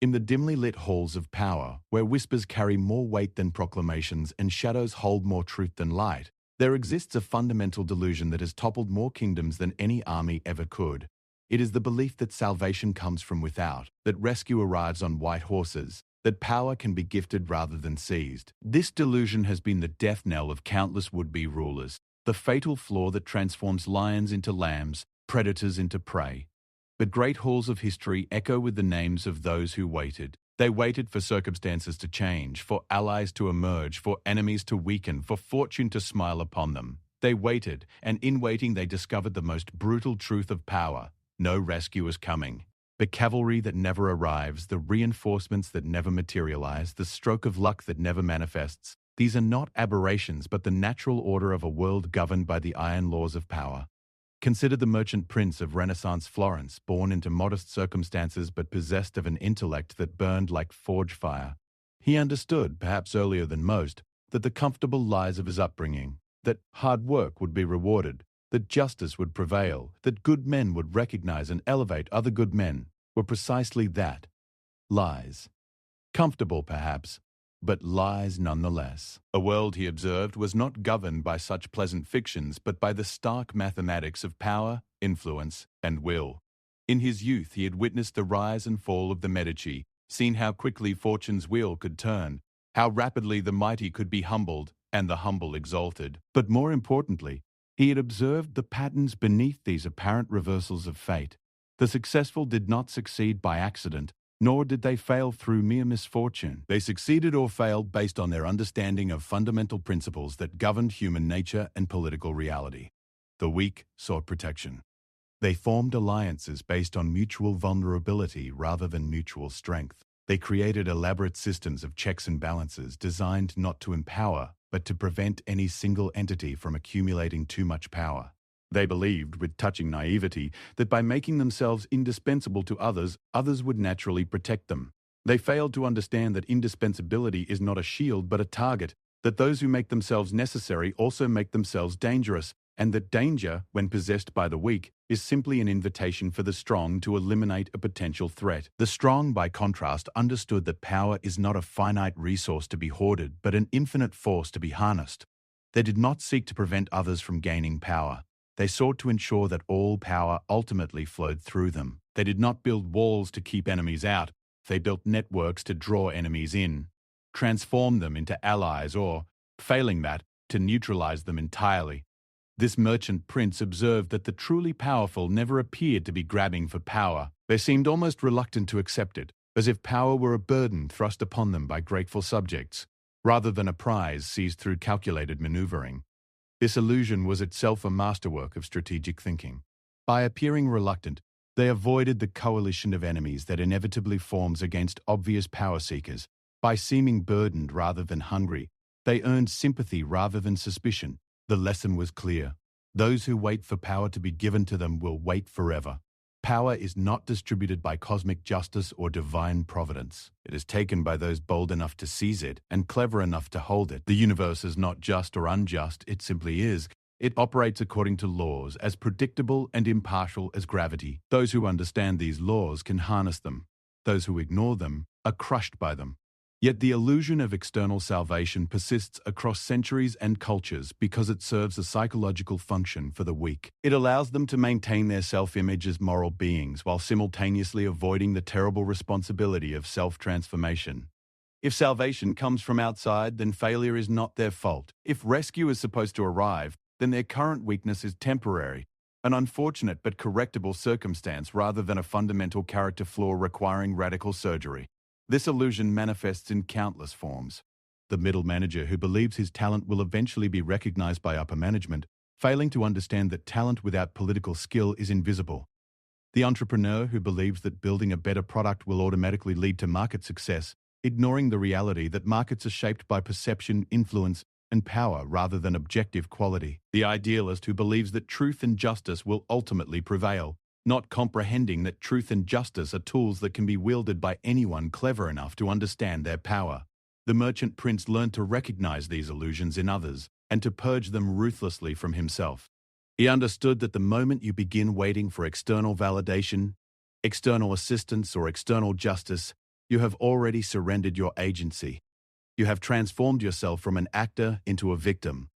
In the dimly lit halls of power, where whispers carry more weight than proclamations and shadows hold more truth than light, there exists a fundamental delusion that has toppled more kingdoms than any army ever could. It is the belief that salvation comes from without, that rescue arrives on white horses, that power can be gifted rather than seized. This delusion has been the death knell of countless would-be rulers, the fatal flaw that transforms lions into lambs, predators into prey. The great halls of history echo with the names of those who waited. They waited for circumstances to change, for allies to emerge, for enemies to weaken, for fortune to smile upon them. They waited, and in waiting they discovered the most brutal truth of power. No rescue is coming. The cavalry that never arrives, the reinforcements that never materialize, the stroke of luck that never manifests. These are not aberrations, but the natural order of a world governed by the iron laws of power. Consider the merchant prince of Renaissance Florence, born into modest circumstances but possessed of an intellect that burned like forge fire. He understood, perhaps earlier than most, that the comfortable lies of his upbringing, that hard work would be rewarded, that justice would prevail, that good men would recognize and elevate other good men, were precisely that. Lies. Comfortable, perhaps, but lies nonetheless. A world, he observed, was not governed by such pleasant fictions, but by the stark mathematics of power, influence, and will. In his youth, he had witnessed the rise and fall of the Medici, seen how quickly fortune's wheel could turn, how rapidly the mighty could be humbled and the humble exalted. But more importantly, he had observed the patterns beneath these apparent reversals of fate. The successful did not succeed by accident, nor did they fail through mere misfortune. They succeeded or failed based on their understanding of fundamental principles that governed human nature and political reality. The weak sought protection. They formed alliances based on mutual vulnerability rather than mutual strength. They created elaborate systems of checks and balances designed not to empower, but to prevent any single entity from accumulating too much power. They believed, with touching naivety, that by making themselves indispensable to others, others would naturally protect them. They failed to understand that indispensability is not a shield but a target, that those who make themselves necessary also make themselves dangerous, and that danger, when possessed by the weak, is simply an invitation for the strong to eliminate a potential threat. The strong, by contrast, understood that power is not a finite resource to be hoarded, but an infinite force to be harnessed. They did not seek to prevent others from gaining power. They sought to ensure that all power ultimately flowed through them. They did not build walls to keep enemies out. They built networks to draw enemies in, transform them into allies or, failing that, to neutralize them entirely. This merchant prince observed that the truly powerful never appeared to be grabbing for power. They seemed almost reluctant to accept it, as if power were a burden thrust upon them by grateful subjects, rather than a prize seized through calculated maneuvering. This illusion was itself a masterwork of strategic thinking. By appearing reluctant, they avoided the coalition of enemies that inevitably forms against obvious power seekers. By seeming burdened rather than hungry, they earned sympathy rather than suspicion. The lesson was clear. Those who wait for power to be given to them will wait forever. Power is not distributed by cosmic justice or divine providence. It is taken by those bold enough to seize it and clever enough to hold it. The universe is not just or unjust, it simply is. It operates according to laws, as predictable and impartial as gravity. Those who understand these laws can harness them. Those who ignore them are crushed by them. Yet the illusion of external salvation persists across centuries and cultures because it serves a psychological function for the weak. It allows them to maintain their self-image as moral beings while simultaneously avoiding the terrible responsibility of self-transformation. If salvation comes from outside, then failure is not their fault. If rescue is supposed to arrive, then their current weakness is temporary, an unfortunate but correctable circumstance rather than a fundamental character flaw requiring radical surgery. This illusion manifests in countless forms. The middle manager who believes his talent will eventually be recognized by upper management, failing to understand that talent without political skill is invisible. The entrepreneur who believes that building a better product will automatically lead to market success, ignoring the reality that markets are shaped by perception, influence, and power rather than objective quality. The idealist who believes that truth and justice will ultimately prevail, not comprehending that truth and justice are tools that can be wielded by anyone clever enough to understand their power. The merchant prince learned to recognize these illusions in others and to purge them ruthlessly from himself. He understood that the moment you begin waiting for external validation, external assistance, or external justice, You have already surrendered your agency. You have transformed yourself from an actor into a victim,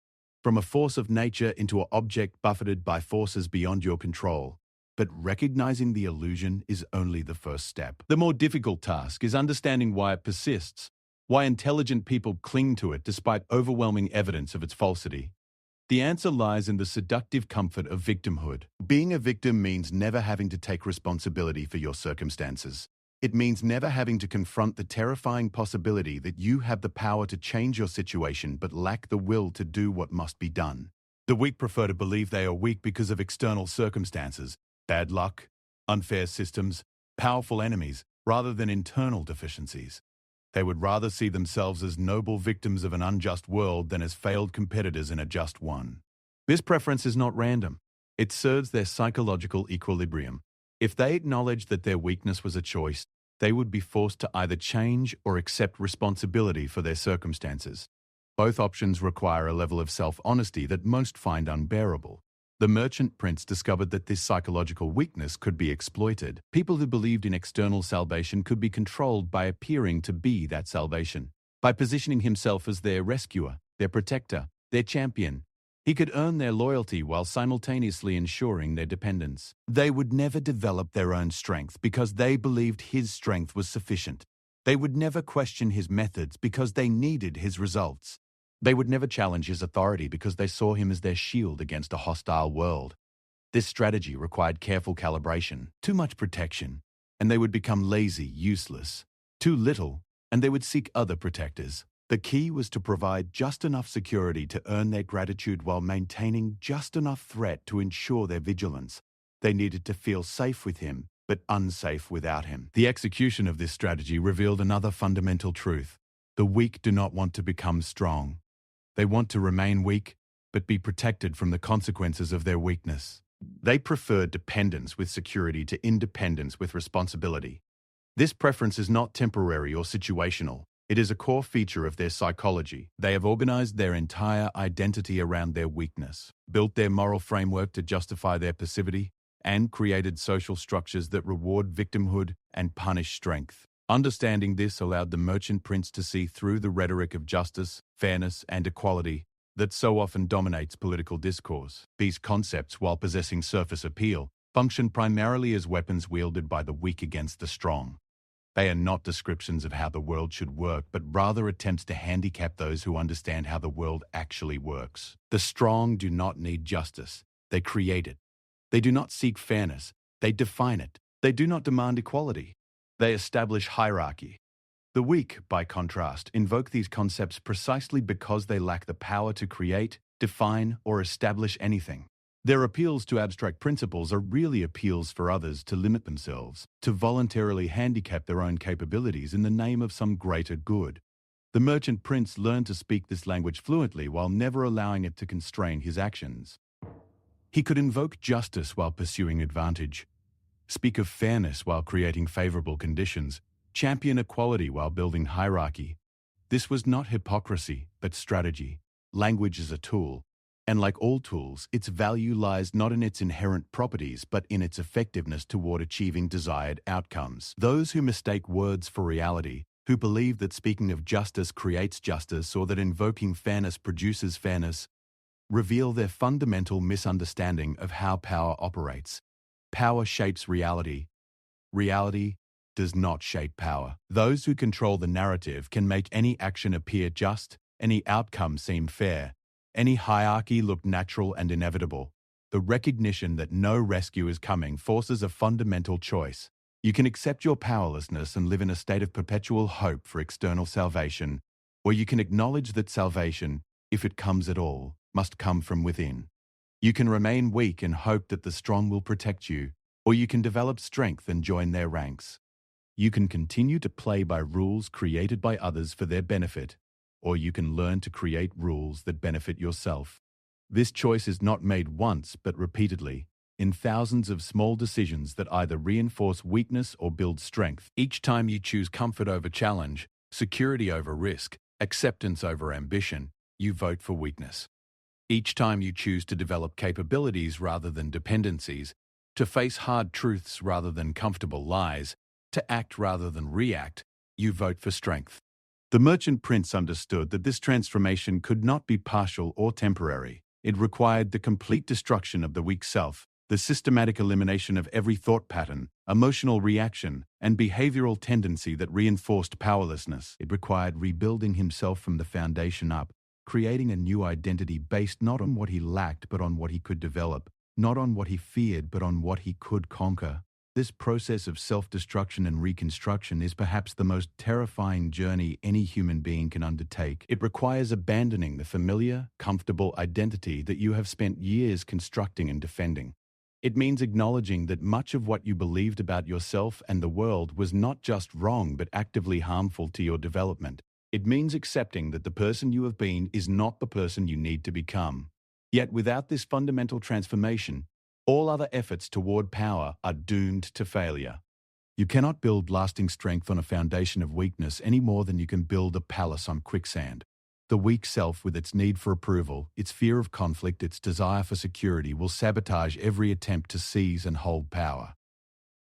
from a force of nature into an object buffeted by forces beyond your control. But recognizing the illusion is only the first step. The more difficult task is understanding why it persists, why intelligent people cling to it despite overwhelming evidence of its falsity. The answer lies in the seductive comfort of victimhood. Being a victim means never having to take responsibility for your circumstances. It means never having to confront the terrifying possibility that you have the power to change your situation but lack the will to do what must be done. The weak prefer to believe they are weak because of external circumstances, bad luck, unfair systems, powerful enemies, rather than internal deficiencies. They would rather see themselves as noble victims of an unjust world than as failed competitors in a just one. This preference is not random. It serves their psychological equilibrium. If they acknowledged that their weakness was a choice, they would be forced to either change or accept responsibility for their circumstances. Both options require a level of self-honesty that most find unbearable. The merchant prince discovered that this psychological weakness could be exploited. People who believed in external salvation could be controlled by appearing to be that salvation. By positioning himself as their rescuer, their protector, their champion, he could earn their loyalty while simultaneously ensuring their dependence. They would never develop their own strength because they believed his strength was sufficient. They would never question his methods because they needed his results. They would never challenge his authority because they saw him as their shield against a hostile world. This strategy required careful calibration, too much protection, and they would become lazy, useless. Too little, and they would seek other protectors. The key was to provide just enough security to earn their gratitude while maintaining just enough threat to ensure their vigilance. They needed to feel safe with him, but unsafe without him. The execution of this strategy revealed another fundamental truth. The weak do not want to become strong. They want to remain weak, but be protected from the consequences of their weakness. They prefer dependence with security to independence with responsibility. This preference is not temporary or situational. It is a core feature of their psychology. They have organized their entire identity around their weakness, built their moral framework to justify their passivity, and created social structures that reward victimhood and punish strength. Understanding this allowed the merchant prince to see through the rhetoric of justice, fairness, and equality that so often dominates political discourse. These concepts, while possessing surface appeal, function primarily as weapons wielded by the weak against the strong. They are not descriptions of how the world should work, but rather attempts to handicap those who understand how the world actually works. The strong do not need justice. They create it. They do not seek fairness. They define it. They do not demand equality. They establish hierarchy. The weak, by contrast, invoke these concepts precisely because they lack the power to create, define, or establish anything. Their appeals to abstract principles are really appeals for others to limit themselves, to voluntarily handicap their own capabilities in the name of some greater good. The merchant prince learned to speak this language fluently while never allowing it to constrain his actions. He could invoke justice while pursuing advantage, speak of fairness while creating favorable conditions, champion equality while building hierarchy. This was not hypocrisy, but strategy. Language is a tool, and like all tools, its value lies not in its inherent properties, but in its effectiveness toward achieving desired outcomes. Those who mistake words for reality, who believe that speaking of justice creates justice or that invoking fairness produces fairness, reveal their fundamental misunderstanding of how power operates. Power shapes reality. Reality does not shape power. Those who control the narrative can make any action appear just, any outcome seem fair, any hierarchy look natural and inevitable. The recognition that no rescue is coming forces a fundamental choice. You can accept your powerlessness and live in a state of perpetual hope for external salvation, or you can acknowledge that salvation, if it comes at all, must come from within. You can remain weak and hope that the strong will protect you, or you can develop strength and join their ranks. You can continue to play by rules created by others for their benefit, or you can learn to create rules that benefit yourself. This choice is not made once, but repeatedly, in thousands of small decisions that either reinforce weakness or build strength. Each time you choose comfort over challenge, security over risk, acceptance over ambition, you vote for weakness. Each time you choose to develop capabilities rather than dependencies, to face hard truths rather than comfortable lies, to act rather than react, you vote for strength. The merchant prince understood that this transformation could not be partial or temporary. It required the complete destruction of the weak self, the systematic elimination of every thought pattern, emotional reaction, and behavioral tendency that reinforced powerlessness. It required rebuilding himself from the foundation up, creating a new identity based not on what he lacked but on what he could develop, not on what he feared but on what he could conquer. This process of self-destruction and reconstruction is perhaps the most terrifying journey any human being can undertake. It requires abandoning the familiar, comfortable identity that you have spent years constructing and defending. It means acknowledging that much of what you believed about yourself and the world was not just wrong but actively harmful to your development. It means accepting that the person you have been is not the person you need to become. Yet without this fundamental transformation, all other efforts toward power are doomed to failure. You cannot build lasting strength on a foundation of weakness any more than you can build a palace on quicksand. The weak self, with its need for approval, its fear of conflict, its desire for security, will sabotage every attempt to seize and hold power.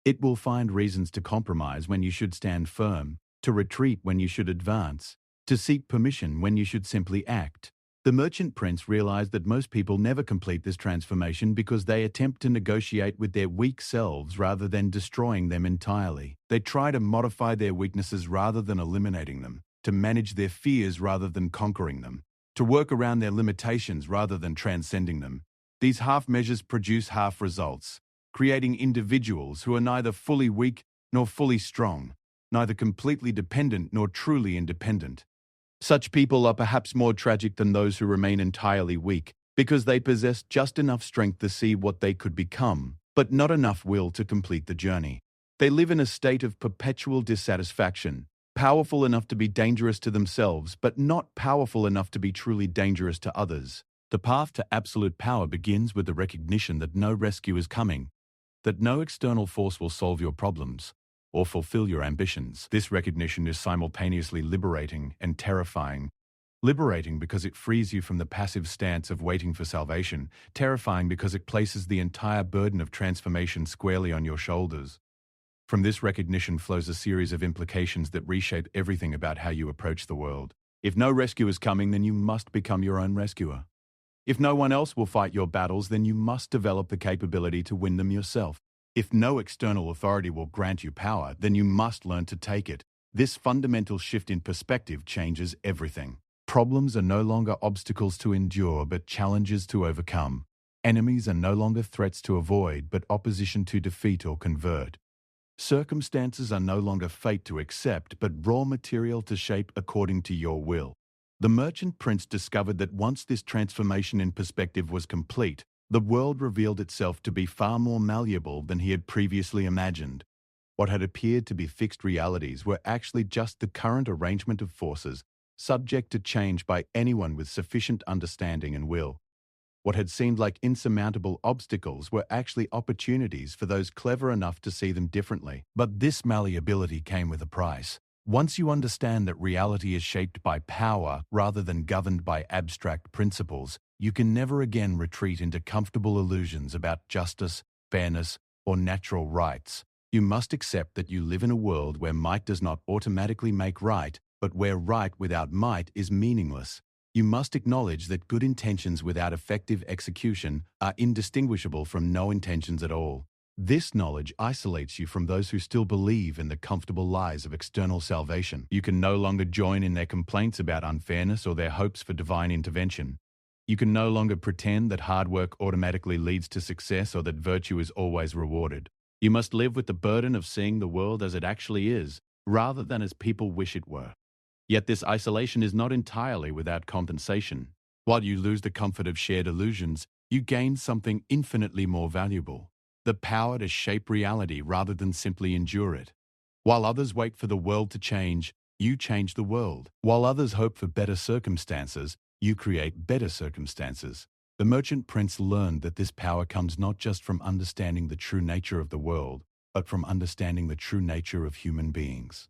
It will find reasons to compromise when you should stand firm, to retreat when you should advance, to seek permission when you should simply act. The merchant prince realized that most people never complete this transformation because they attempt to negotiate with their weak selves rather than destroying them entirely. They try to modify their weaknesses rather than eliminating them, to manage their fears rather than conquering them, to work around their limitations rather than transcending them. These half measures produce half results, creating individuals who are neither fully weak nor fully strong, neither completely dependent nor truly independent. Such people are perhaps more tragic than those who remain entirely weak, because they possess just enough strength to see what they could become, but not enough will to complete the journey. They live in a state of perpetual dissatisfaction, powerful enough to be dangerous to themselves, but not powerful enough to be truly dangerous to others. The path to absolute power begins with the recognition that no rescue is coming, that no external force will solve your problems or fulfill your ambitions. This recognition is simultaneously liberating and terrifying. Liberating because it frees you from the passive stance of waiting for salvation, terrifying because it places the entire burden of transformation squarely on your shoulders. From this recognition flows a series of implications that reshape everything about how you approach the world. If no rescue is coming, then you must become your own rescuer. If no one else will fight your battles, then you must develop the capability to win them yourself. If no external authority will grant you power, then you must learn to take it. This fundamental shift in perspective changes everything. Problems are no longer obstacles to endure, but challenges to overcome. Enemies are no longer threats to avoid, but opposition to defeat or convert. Circumstances are no longer fate to accept, but raw material to shape according to your will. The merchant prince discovered that once this transformation in perspective was complete, the world revealed itself to be far more malleable than he had previously imagined. What had appeared to be fixed realities were actually just the current arrangement of forces, subject to change by anyone with sufficient understanding and will. What had seemed like insurmountable obstacles were actually opportunities for those clever enough to see them differently. But this malleability came with a price. Once you understand that reality is shaped by power rather than governed by abstract principles, you can never again retreat into comfortable illusions about justice, fairness, or natural rights. You must accept that you live in a world where might does not automatically make right, but where right without might is meaningless. You must acknowledge that good intentions without effective execution are indistinguishable from no intentions at all. This knowledge isolates you from those who still believe in the comfortable lies of external salvation. You can no longer join in their complaints about unfairness or their hopes for divine intervention. You can no longer pretend that hard work automatically leads to success or that virtue is always rewarded. You must live with the burden of seeing the world as it actually is, rather than as people wish it were. Yet this isolation is not entirely without compensation. While you lose the comfort of shared illusions, you gain something infinitely more valuable: the power to shape reality rather than simply endure it. While others wait for the world to change, you change the world. While others hope for better circumstances, you create better circumstances. The merchant prince learned that this power comes not just from understanding the true nature of the world, but from understanding the true nature of human beings.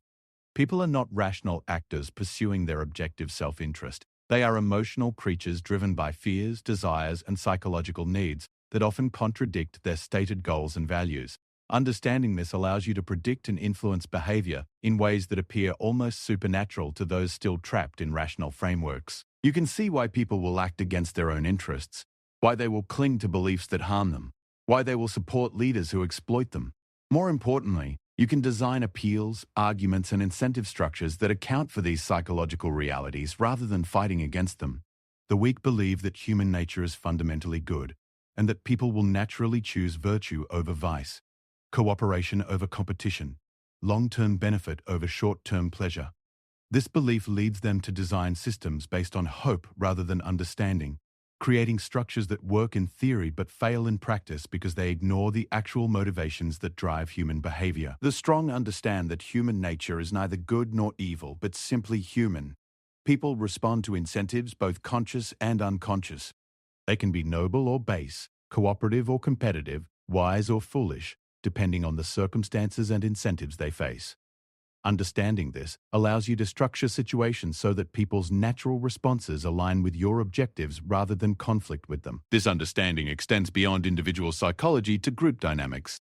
People are not rational actors pursuing their objective self-interest. They are emotional creatures driven by fears, desires, and psychological needs that often contradict their stated goals and values. Understanding this allows you to predict and influence behavior in ways that appear almost supernatural to those still trapped in rational frameworks. You can see why people will act against their own interests, why they will cling to beliefs that harm them, why they will support leaders who exploit them. More importantly, you can design appeals, arguments, and incentive structures that account for these psychological realities rather than fighting against them. The weak believe that human nature is fundamentally good, and that people will naturally choose virtue over vice, cooperation over competition, long-term benefit over short-term pleasure. This belief leads them to design systems based on hope rather than understanding, creating structures that work in theory but fail in practice because they ignore the actual motivations that drive human behavior. The strong understand that human nature is neither good nor evil, but simply human. People respond to incentives, both conscious and unconscious. They can be noble or base, cooperative or competitive, wise or foolish, depending on the circumstances and incentives they face. Understanding this allows you to structure situations so that people's natural responses align with your objectives rather than conflict with them. This understanding extends beyond individual psychology to group dynamics.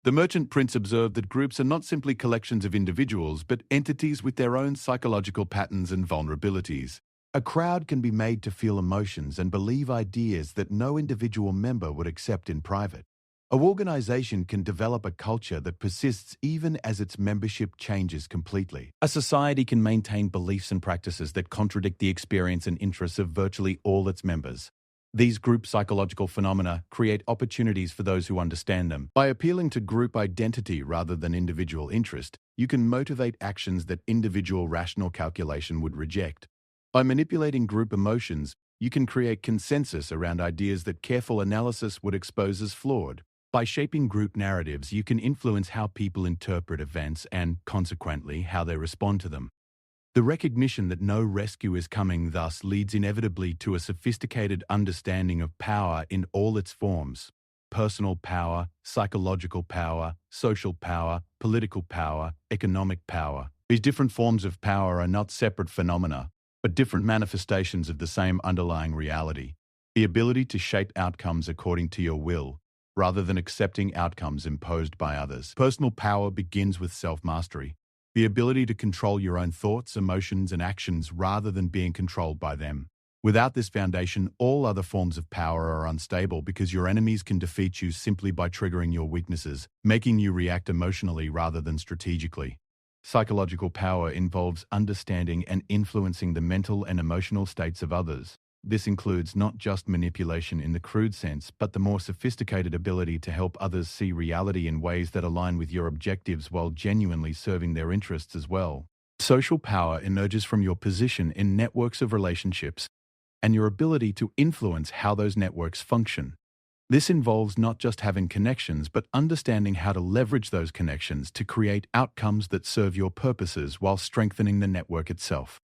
The Merchant Prince observed that groups are not simply collections of individuals, but entities with their own psychological patterns and vulnerabilities. A crowd can be made to feel emotions and believe ideas that no individual member would accept in private. An organization can develop a culture that persists even as its membership changes completely. A society can maintain beliefs and practices that contradict the experience and interests of virtually all its members. These group psychological phenomena create opportunities for those who understand them. By appealing to group identity rather than individual interest, you can motivate actions that individual rational calculation would reject. By manipulating group emotions, you can create consensus around ideas that careful analysis would expose as flawed. By shaping group narratives, you can influence how people interpret events and, consequently, how they respond to them. The recognition that no rescue is coming thus leads inevitably to a sophisticated understanding of power in all its forms: personal power, psychological power, social power, political power, economic power. These different forms of power are not separate phenomena, but different manifestations of the same underlying reality: the ability to shape outcomes according to your will, rather than accepting outcomes imposed by others. Personal power begins with self-mastery, the ability to control your own thoughts, emotions, and actions rather than being controlled by them. Without this foundation, all other forms of power are unstable because your enemies can defeat you simply by triggering your weaknesses, making you react emotionally rather than strategically. Psychological power involves understanding and influencing the mental and emotional states of others. This includes not just manipulation in the crude sense, but the more sophisticated ability to help others see reality in ways that align with your objectives while genuinely serving their interests as well. Social power emerges from your position in networks of relationships and your ability to influence how those networks function. This involves not just having connections, but understanding how to leverage those connections to create outcomes that serve your purposes while strengthening the network itself.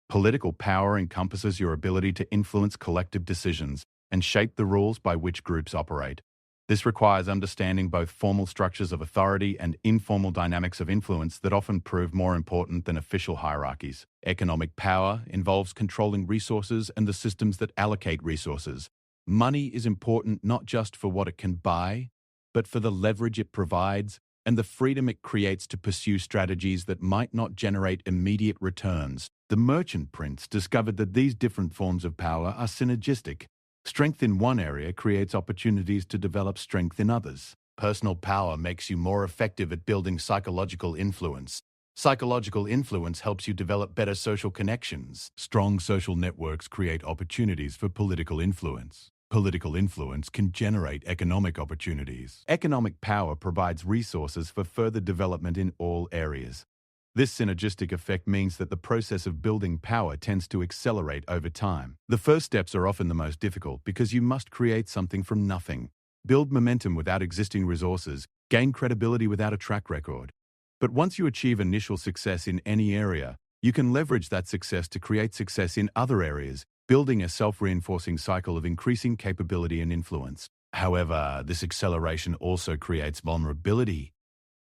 Political power encompasses your ability to influence collective decisions and shape the rules by which groups operate. This requires understanding both formal structures of authority and informal dynamics of influence that often prove more important than official hierarchies. Economic power involves controlling resources and the systems that allocate resources. Money is important not just for what it can buy, but for the leverage it provides and the freedom it creates to pursue strategies that might not generate immediate returns. The Merchant Prince discovered that these different forms of power are synergistic. Strength in one area creates opportunities to develop strength in others. Personal power makes you more effective at building psychological influence. Psychological influence helps you develop better social connections. Strong social networks create opportunities for political influence. Political influence can generate economic opportunities. Economic power provides resources for further development in all areas. This synergistic effect means that the process of building power tends to accelerate over time. The first steps are often the most difficult because you must create something from nothing, build momentum without existing resources, gain credibility without a track record. But once you achieve initial success in any area, you can leverage that success to create success in other areas, building a self-reinforcing cycle of increasing capability and influence. However, this acceleration also creates vulnerability.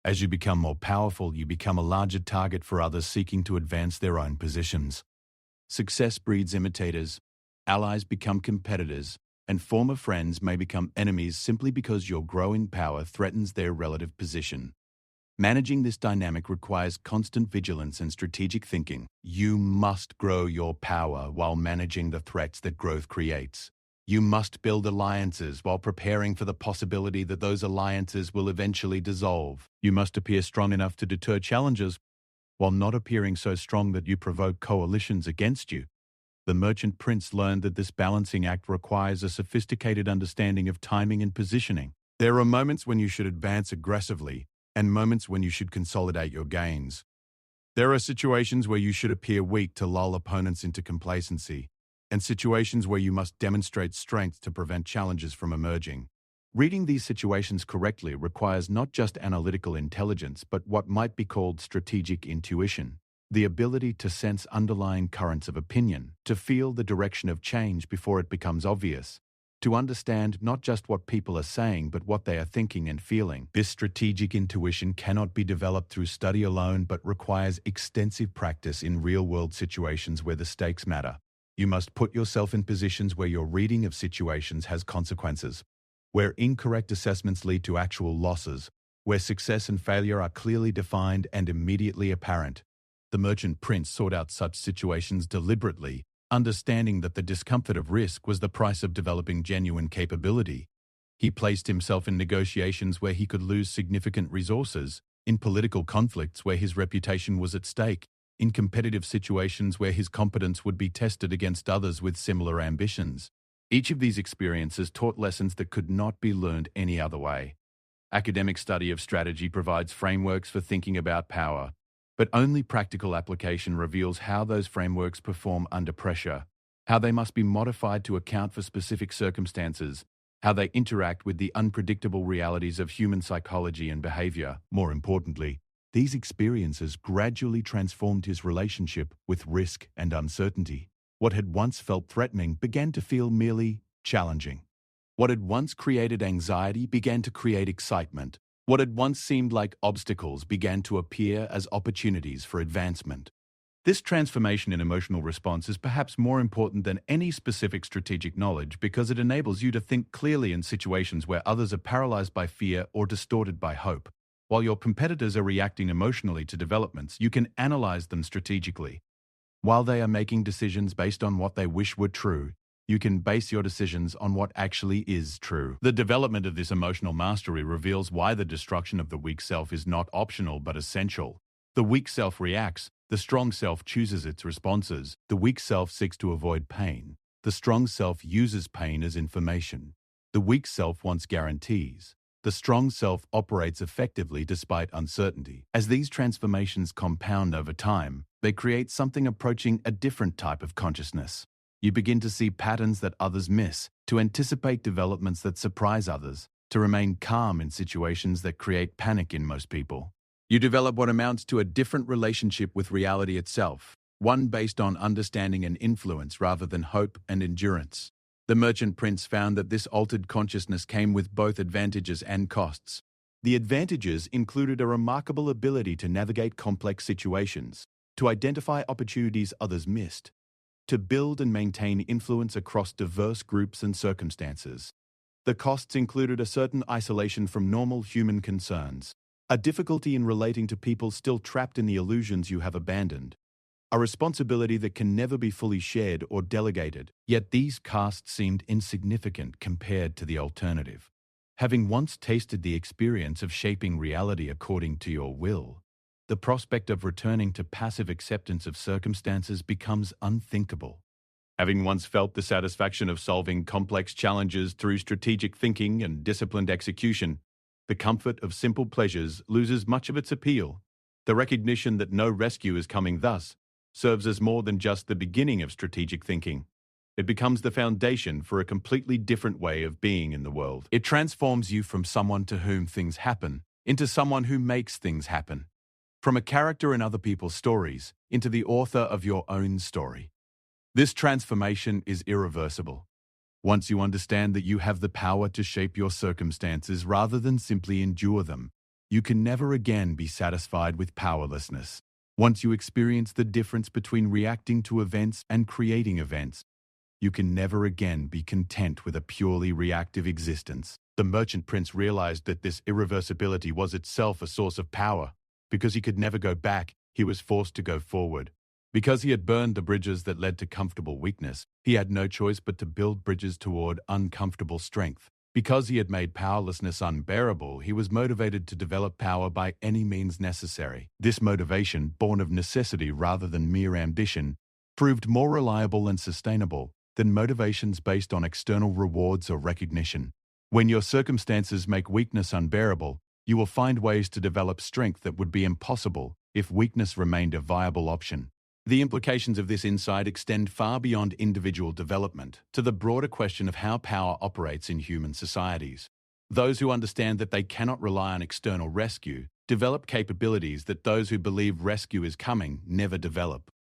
As you become more powerful, you become a larger target for others seeking to advance their own positions. Success breeds imitators. Allies become competitors. and former friends may become enemies simply because your growing power threatens their relative position. Managing this dynamic requires constant vigilance and strategic thinking. You must grow your power while managing the threats that growth creates. You must build alliances while preparing for the possibility that those alliances will eventually dissolve. You must appear strong enough to deter challenges while not appearing so strong that you provoke coalitions against you. The merchant prince learned that this balancing act requires a sophisticated understanding of timing and positioning. There are moments when you should advance aggressively and moments when you should consolidate your gains. There are situations where you should appear weak to lull opponents into complacency, and situations where you must demonstrate strength to prevent challenges from emerging. Reading these situations correctly requires not just analytical intelligence, but what might be called strategic intuition, the ability to sense underlying currents of opinion, to feel the direction of change before it becomes obvious, to understand not just what people are saying, but what they are thinking and feeling. This strategic intuition cannot be developed through study alone, but requires extensive practice in real-world situations where the stakes matter. You must put yourself in positions where your reading of situations has consequences, where incorrect assessments lead to actual losses, where success and failure are clearly defined and immediately apparent. The merchant prince sought out such situations deliberately, understanding that the discomfort of risk was the price of developing genuine capability. He placed himself in negotiations where he could lose significant resources, in political conflicts where his reputation was at stake, in competitive situations where his competence would be tested against others with similar ambitions. Each of these experiences taught lessons that could not be learned any other way. Academic study of strategy provides frameworks for thinking about power, but only practical application reveals how those frameworks perform under pressure, how they must be modified to account for specific circumstances, how they interact with the unpredictable realities of human psychology and behavior. More importantly, these experiences gradually transformed his relationship with risk and uncertainty. What had once felt threatening began to feel merely challenging. What had once created anxiety began to create excitement. What had once seemed like obstacles began to appear as opportunities for advancement. This transformation in emotional response is perhaps more important than any specific strategic knowledge because it enables you to think clearly in situations where others are paralyzed by fear or distorted by hope. While your competitors are reacting emotionally to developments, you can analyze them strategically. While they are making decisions based on what they wish were true, you can base your decisions on what actually is true. The development of this emotional mastery reveals why the destruction of the weak self is not optional but essential. The weak self reacts, the strong self chooses its responses. The weak self seeks to avoid pain. The strong self uses pain as information. The weak self wants guarantees. The strong self operates effectively despite uncertainty. As these transformations compound over time, they create something approaching a different type of consciousness. You begin to see patterns that others miss, to anticipate developments that surprise others, to remain calm in situations that create panic in most people. You develop what amounts to a different relationship with reality itself, one based on understanding and influence rather than hope and endurance. The merchant prince found that this altered consciousness came with both advantages and costs. The advantages included a remarkable ability to navigate complex situations, to identify opportunities others missed, to build and maintain influence across diverse groups and circumstances. The costs included a certain isolation from normal human concerns, a difficulty in relating to people still trapped in the illusions you have abandoned, a responsibility that can never be fully shared or delegated. Yet these costs seemed insignificant compared to the alternative. Having once tasted the experience of shaping reality according to your will, the prospect of returning to passive acceptance of circumstances becomes unthinkable. Having once felt the satisfaction of solving complex challenges through strategic thinking and disciplined execution, the comfort of simple pleasures loses much of its appeal. The recognition that no rescue is coming thus serves as more than just the beginning of strategic thinking. It becomes the foundation for a completely different way of being in the world. It transforms you from someone to whom things happen into someone who makes things happen. From a character in other people's stories into the author of your own story. This transformation is irreversible. Once you understand that you have the power to shape your circumstances rather than simply endure them, you can never again be satisfied with powerlessness. Once you experience the difference between reacting to events and creating events, you can never again be content with a purely reactive existence. The merchant prince realized that this irreversibility was itself a source of power. Because he could never go back, he was forced to go forward. Because he had burned the bridges that led to comfortable weakness, he had no choice but to build bridges toward uncomfortable strength. Because he had made powerlessness unbearable, he was motivated to develop power by any means necessary. This motivation, born of necessity rather than mere ambition, proved more reliable and sustainable than motivations based on external rewards or recognition. When your circumstances make weakness unbearable, you will find ways to develop strength that would be impossible if weakness remained a viable option. The implications of this insight extend far beyond individual development to the broader question of how power operates in human societies. Those who understand that they cannot rely on external rescue develop capabilities that those who believe rescue is coming never develop.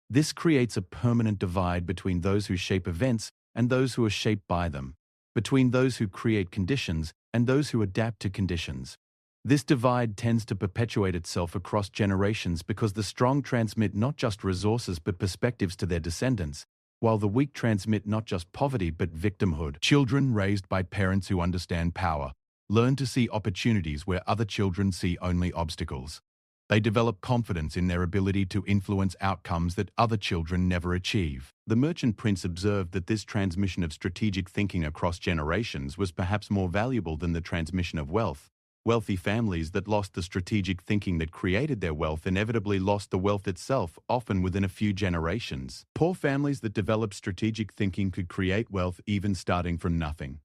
This creates a permanent divide between those who shape events and those who are shaped by them, between those who create conditions and those who adapt to conditions. This divide tends to perpetuate itself across generations because the strong transmit not just resources but perspectives to their descendants, while the weak transmit not just poverty but victimhood. Children raised by parents who understand power learn to see opportunities where other children see only obstacles. They develop confidence in their ability to influence outcomes that other children never achieve. The merchant prince observed that this transmission of strategic thinking across generations was perhaps more valuable than the transmission of wealth. Wealthy families that lost the strategic thinking that created their wealth inevitably lost the wealth itself, often within a few generations. Poor families that developed strategic thinking could create wealth even starting from nothing.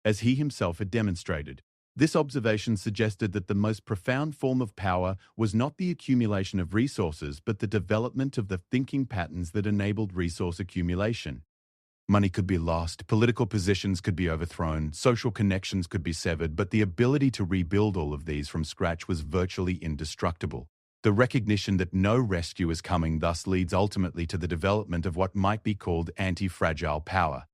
As he himself had demonstrated, this observation suggested that the most profound form of power was not the accumulation of resources, but the development of the thinking patterns that enabled resource accumulation. Money could be lost, political positions could be overthrown, social connections could be severed, but the ability to rebuild all of these from scratch was virtually indestructible. The recognition that no rescue is coming thus leads ultimately to the development of what might be called anti-fragile power.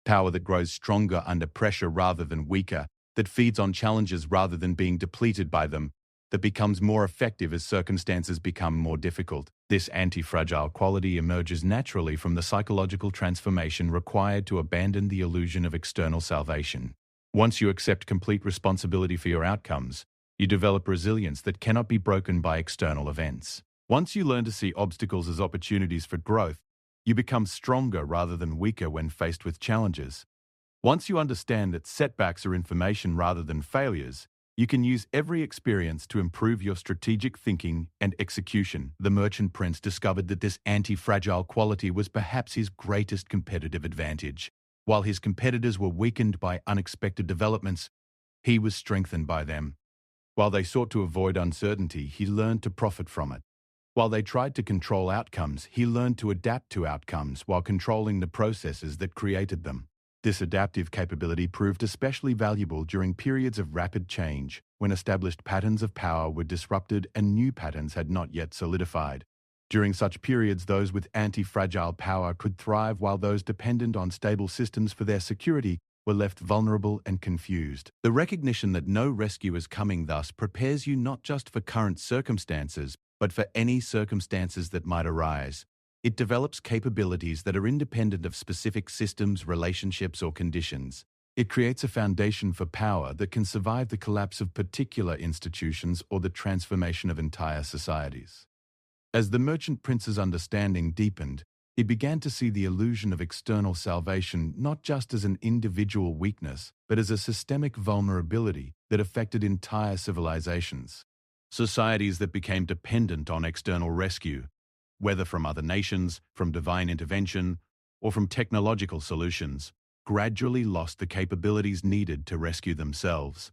Power that grows stronger under pressure rather than weaker, that feeds on challenges rather than being depleted by them, that becomes more effective as circumstances become more difficult. This anti-fragile quality emerges naturally from the psychological transformation required to abandon the illusion of external salvation. Once you accept complete responsibility for your outcomes, you develop resilience that cannot be broken by external events. Once you learn to see obstacles as opportunities for growth, you become stronger rather than weaker when faced with challenges. Once you understand that setbacks are information rather than failures, you can use every experience to improve your strategic thinking and execution. The merchant prince discovered that this anti-fragile quality was perhaps his greatest competitive advantage. While his competitors were weakened by unexpected developments, he was strengthened by them. While they sought to avoid uncertainty, he learned to profit from it. While they tried to control outcomes, he learned to adapt to outcomes while controlling the processes that created them. This adaptive capability proved especially valuable during periods of rapid change, when established patterns of power were disrupted and new patterns had not yet solidified. During such periods, those with anti-fragile power could thrive while those dependent on stable systems for their security were left vulnerable and confused. The recognition that no rescue is coming thus prepares you not just for current circumstances, but for any circumstances that might arise. It develops capabilities that are independent of specific systems, relationships, or conditions. It creates a foundation for power that can survive the collapse of particular institutions or the transformation of entire societies. As the merchant prince's understanding deepened, he began to see the illusion of external salvation not just as an individual weakness, but as a systemic vulnerability that affected entire civilizations. Societies that became dependent on external rescue, whether from other nations, from divine intervention, or from technological solutions, gradually lost the capabilities needed to rescue themselves.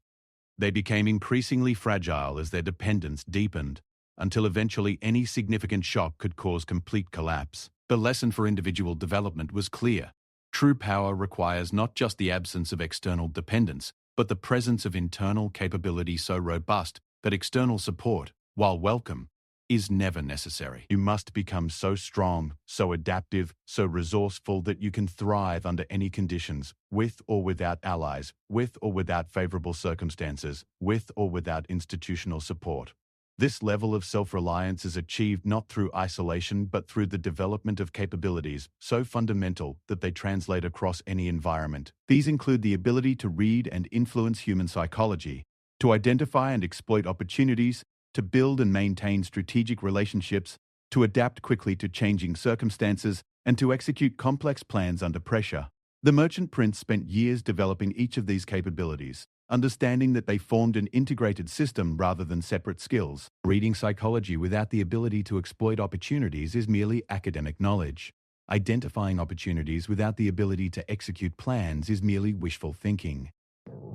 They became increasingly fragile as their dependence deepened, until eventually any significant shock could cause complete collapse. The lesson for individual development was clear. True power requires not just the absence of external dependence, but the presence of internal capability so robust that external support, while welcome, is never necessary. You must become so strong, so adaptive, so resourceful that you can thrive under any conditions, with or without allies, with or without favorable circumstances, with or without institutional support. This level of self-reliance is achieved not through isolation but through the development of capabilities so fundamental that they translate across any environment. These include the ability to read and influence human psychology, to identify and exploit opportunities, to build and maintain strategic relationships, to adapt quickly to changing circumstances, and to execute complex plans under pressure. The merchant prince spent years developing each of these capabilities, understanding that they formed an integrated system rather than separate skills. Reading psychology without the ability to exploit opportunities is merely academic knowledge. Identifying opportunities without the ability to execute plans is merely wishful thinking.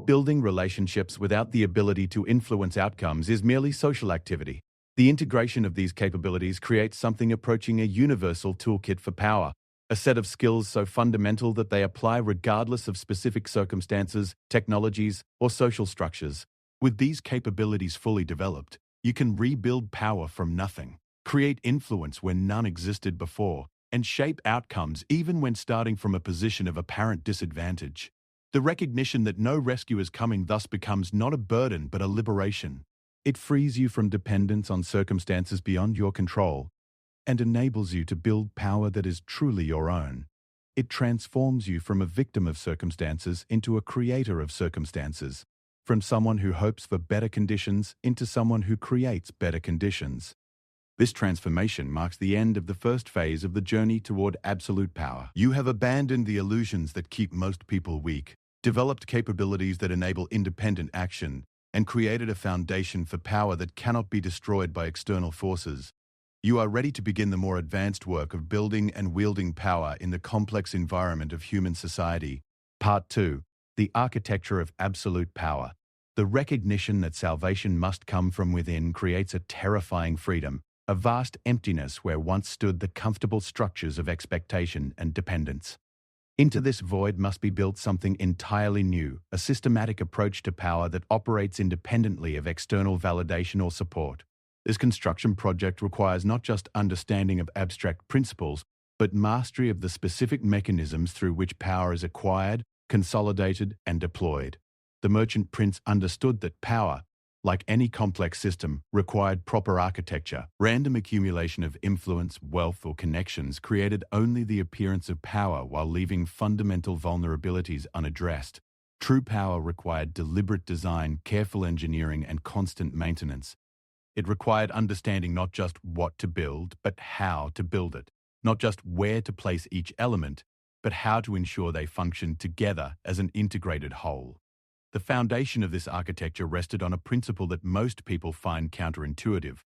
Building relationships without the ability to influence outcomes is merely social activity. The integration of these capabilities creates something approaching a universal toolkit for power, a set of skills so fundamental that they apply regardless of specific circumstances, technologies, or social structures. With these capabilities fully developed, you can rebuild power from nothing, create influence where none existed before, and shape outcomes even when starting from a position of apparent disadvantage. The recognition that no rescue is coming thus becomes not a burden but a liberation. It frees you from dependence on circumstances beyond your control and enables you to build power that is truly your own. It transforms you from a victim of circumstances into a creator of circumstances, from someone who hopes for better conditions into someone who creates better conditions. This transformation marks the end of the first phase of the journey toward absolute power. You have abandoned the illusions that keep most people weak, developed capabilities that enable independent action, and created a foundation for power that cannot be destroyed by external forces. You are ready to begin the more advanced work of building and wielding power in the complex environment of human society. Part 2. The Architecture of Absolute Power. The recognition that salvation must come from within creates a terrifying freedom, a vast emptiness where once stood the comfortable structures of expectation and dependence. Into this void must be built something entirely new, a systematic approach to power that operates independently of external validation or support. This construction project requires not just understanding of abstract principles, but mastery of the specific mechanisms through which power is acquired, consolidated, and deployed. The merchant prince understood that power, like any complex system, required proper architecture. Random accumulation of influence, wealth, or connections created only the appearance of power while leaving fundamental vulnerabilities unaddressed. True power required deliberate design, careful engineering, and constant maintenance. It required understanding not just what to build, but how to build it. Not just where to place each element, but how to ensure they function together as an integrated whole. The foundation of this architecture rested on a principle that most people find counterintuitive.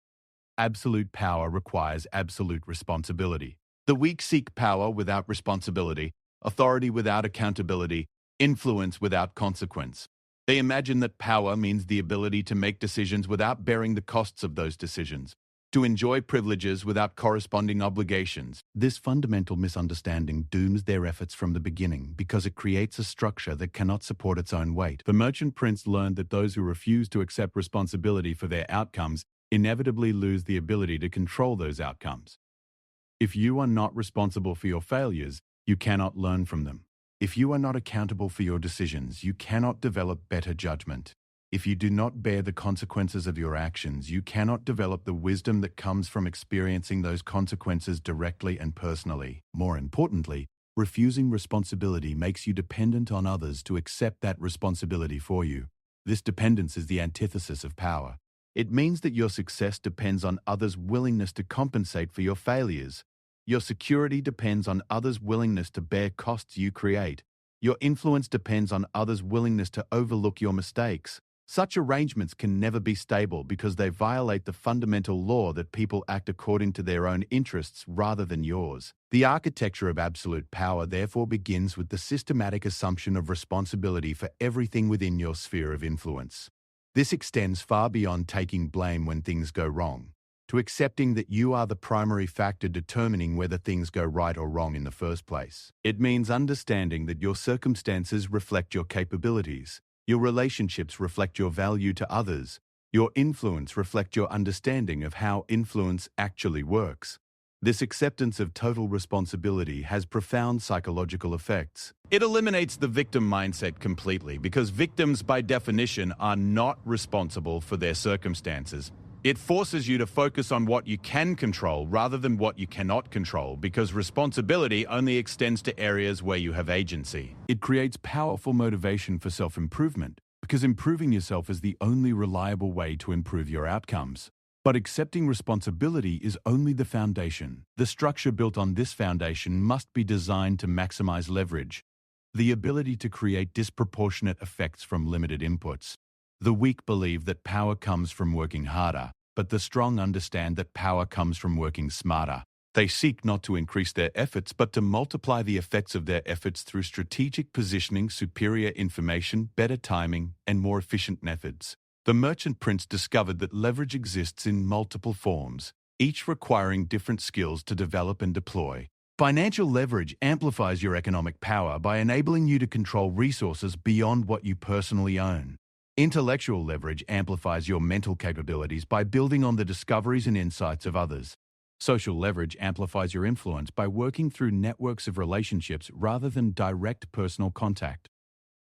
Absolute power requires absolute responsibility. The weak seek power without responsibility, authority without accountability, influence without consequence. They imagine that power means the ability to make decisions without bearing the costs of those decisions, to enjoy privileges without corresponding obligations. This fundamental misunderstanding dooms their efforts from the beginning because it creates a structure that cannot support its own weight. The merchant prince learned that those who refuse to accept responsibility for their outcomes inevitably lose the ability to control those outcomes. If you are not responsible for your failures, you cannot learn from them. If you are not accountable for your decisions, you cannot develop better judgment. If you do not bear the consequences of your actions, you cannot develop the wisdom that comes from experiencing those consequences directly and personally. More importantly, refusing responsibility makes you dependent on others to accept that responsibility for you. This dependence is the antithesis of power. It means that your success depends on others' willingness to compensate for your failures. Your security depends on others' willingness to bear costs you create. Your influence depends on others' willingness to overlook your mistakes. Such arrangements can never be stable because they violate the fundamental law that people act according to their own interests rather than yours. The architecture of absolute power therefore begins with the systematic assumption of responsibility for everything within your sphere of influence. This extends far beyond taking blame when things go wrong, to accepting that you are the primary factor determining whether things go right or wrong in the first place. It means understanding that your circumstances reflect your capabilities. Your relationships reflect your value to others. Your influence reflects your understanding of how influence actually works. This acceptance of total responsibility has profound psychological effects. It eliminates the victim mindset completely because victims, by definition, are not responsible for their circumstances. It forces you to focus on what you can control rather than what you cannot control, because responsibility only extends to areas where you have agency. It creates powerful motivation for self-improvement, because improving yourself is the only reliable way to improve your outcomes. But accepting responsibility is only the foundation. The structure built on this foundation must be designed to maximize leverage, the ability to create disproportionate effects from limited inputs. The weak believe that power comes from working harder, but the strong understand that power comes from working smarter. They seek not to increase their efforts, but to multiply the effects of their efforts through strategic positioning, superior information, better timing, and more efficient methods. The merchant prince discovered that leverage exists in multiple forms, each requiring different skills to develop and deploy. Financial leverage amplifies your economic power by enabling you to control resources beyond what you personally own. Intellectual leverage amplifies your mental capabilities by building on the discoveries and insights of others. Social leverage amplifies your influence by working through networks of relationships rather than direct personal contact.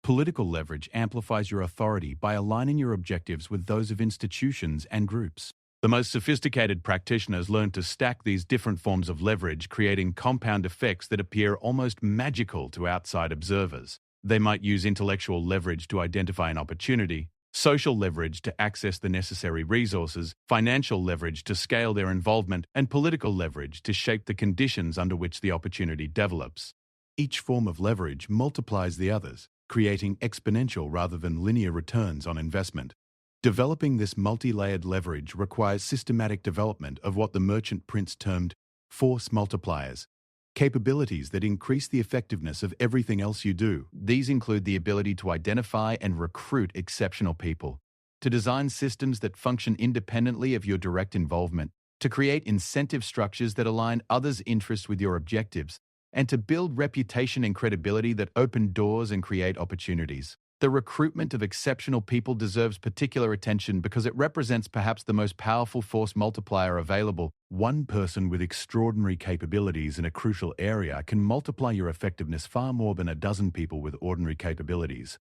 Political leverage amplifies your authority by aligning your objectives with those of institutions and groups. The most sophisticated practitioners learn to stack these different forms of leverage, creating compound effects that appear almost magical to outside observers. They might use intellectual leverage to identify an opportunity, social leverage to access the necessary resources, financial leverage to scale their involvement, and political leverage to shape the conditions under which the opportunity develops. Each form of leverage multiplies the others, creating exponential rather than linear returns on investment. Developing this multi-layered leverage requires systematic development of what the merchant prince termed force multipliers, capabilities that increase the effectiveness of everything else you do. These include the ability to identify and recruit exceptional people, to design systems that function independently of your direct involvement, to create incentive structures that align others' interests with your objectives, and to build reputation and credibility that open doors and create opportunities. The recruitment of exceptional people deserves particular attention because it represents perhaps the most powerful force multiplier available. One person with extraordinary capabilities in a crucial area can multiply your effectiveness far more than a dozen people with ordinary capabilities.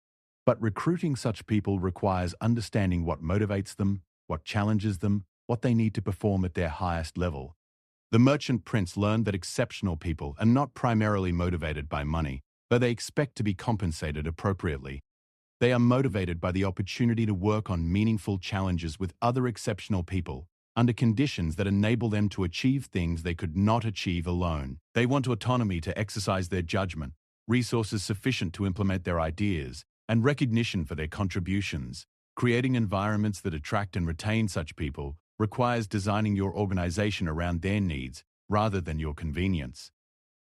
But recruiting such people requires understanding what motivates them, what challenges them, what they need to perform at their highest level. The merchant prince learned that exceptional people are not primarily motivated by money, but they expect to be compensated appropriately. They are motivated by the opportunity to work on meaningful challenges with other exceptional people, under conditions that enable them to achieve things they could not achieve alone. They want autonomy to exercise their judgment, resources sufficient to implement their ideas, and recognition for their contributions. Creating environments that attract and retain such people requires designing your organization around their needs rather than your convenience.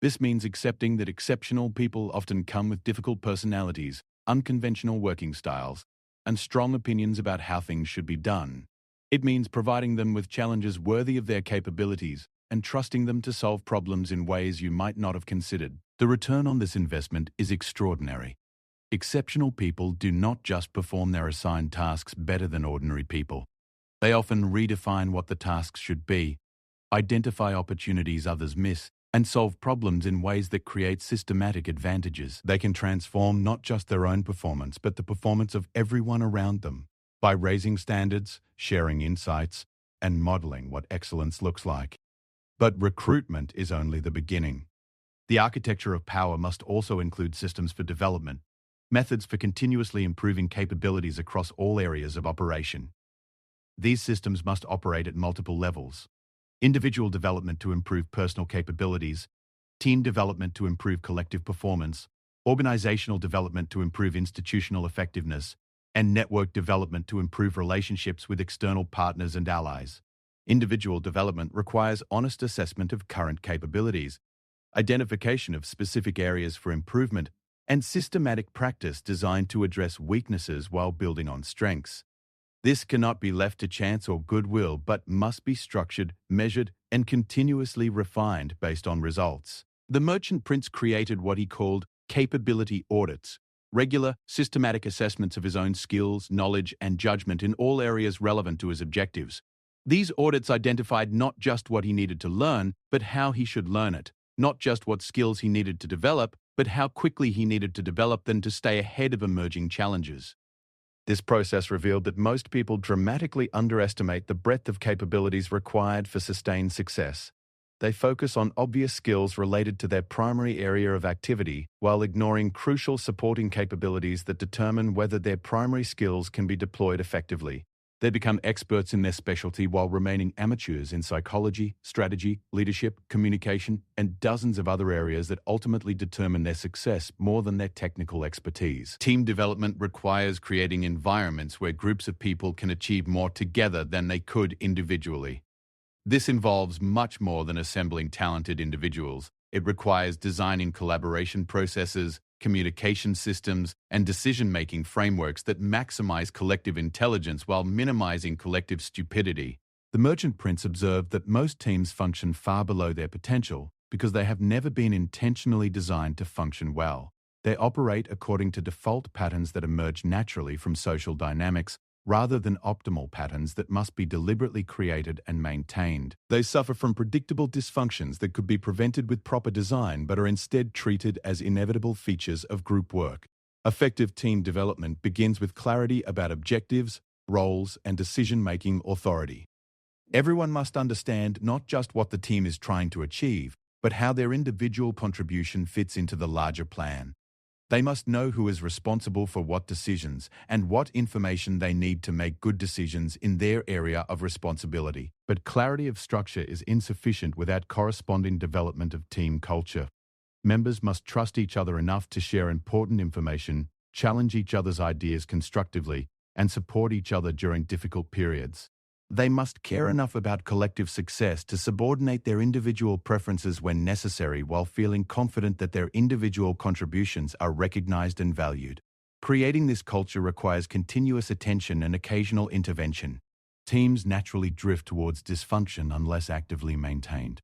This means accepting that exceptional people often come with difficult personalities, unconventional working styles, and strong opinions about how things should be done. It means providing them with challenges worthy of their capabilities and trusting them to solve problems in ways you might not have considered. The return on this investment is extraordinary. Exceptional people do not just perform their assigned tasks better than ordinary people. They often redefine what the tasks should be, identify opportunities others miss, and solve problems in ways that create systematic advantages. They can transform not just their own performance, but the performance of everyone around them by raising standards, sharing insights, and modeling what excellence looks like. But recruitment is only the beginning. The architecture of power must also include systems for development, methods for continuously improving capabilities across all areas of operation. These systems must operate at multiple levels. Individual development to improve personal capabilities, team development to improve collective performance, organizational development to improve institutional effectiveness, and network development to improve relationships with external partners and allies. Individual development requires honest assessment of current capabilities, identification of specific areas for improvement, and systematic practice designed to address weaknesses while building on strengths. This cannot be left to chance or goodwill, but must be structured, measured, and continuously refined based on results. The merchant prince created what he called capability audits, regular, systematic assessments of his own skills, knowledge, and judgment in all areas relevant to his objectives. These audits identified not just what he needed to learn, but how he should learn it, not just what skills he needed to develop, but how quickly he needed to develop them to stay ahead of emerging challenges. This process revealed that most people dramatically underestimate the breadth of capabilities required for sustained success. They focus on obvious skills related to their primary area of activity while ignoring crucial supporting capabilities that determine whether their primary skills can be deployed effectively. They become experts in their specialty while remaining amateurs in psychology, strategy, leadership, communication, and dozens of other areas that ultimately determine their success more than their technical expertise. Team development requires creating environments where groups of people can achieve more together than they could individually. This involves much more than assembling talented individuals. It requires designing collaboration processes, communication systems, and decision-making frameworks that maximize collective intelligence while minimizing collective stupidity. The Merchant Prince observed that most teams function far below their potential because they have never been intentionally designed to function well. They operate according to default patterns that emerge naturally from social dynamics, rather than optimal patterns that must be deliberately created and maintained. They suffer from predictable dysfunctions that could be prevented with proper design but are instead treated as inevitable features of group work. Effective team development begins with clarity about objectives, roles, and decision-making authority. Everyone must understand not just what the team is trying to achieve, but how their individual contribution fits into the larger plan. They must know who is responsible for what decisions and what information they need to make good decisions in their area of responsibility. But clarity of structure is insufficient without corresponding development of team culture. Members must trust each other enough to share important information, challenge each other's ideas constructively, and support each other during difficult periods. They must care enough about collective success to subordinate their individual preferences when necessary while feeling confident that their individual contributions are recognized and valued. Creating this culture requires continuous attention and occasional intervention. Teams naturally drift towards dysfunction unless actively maintained.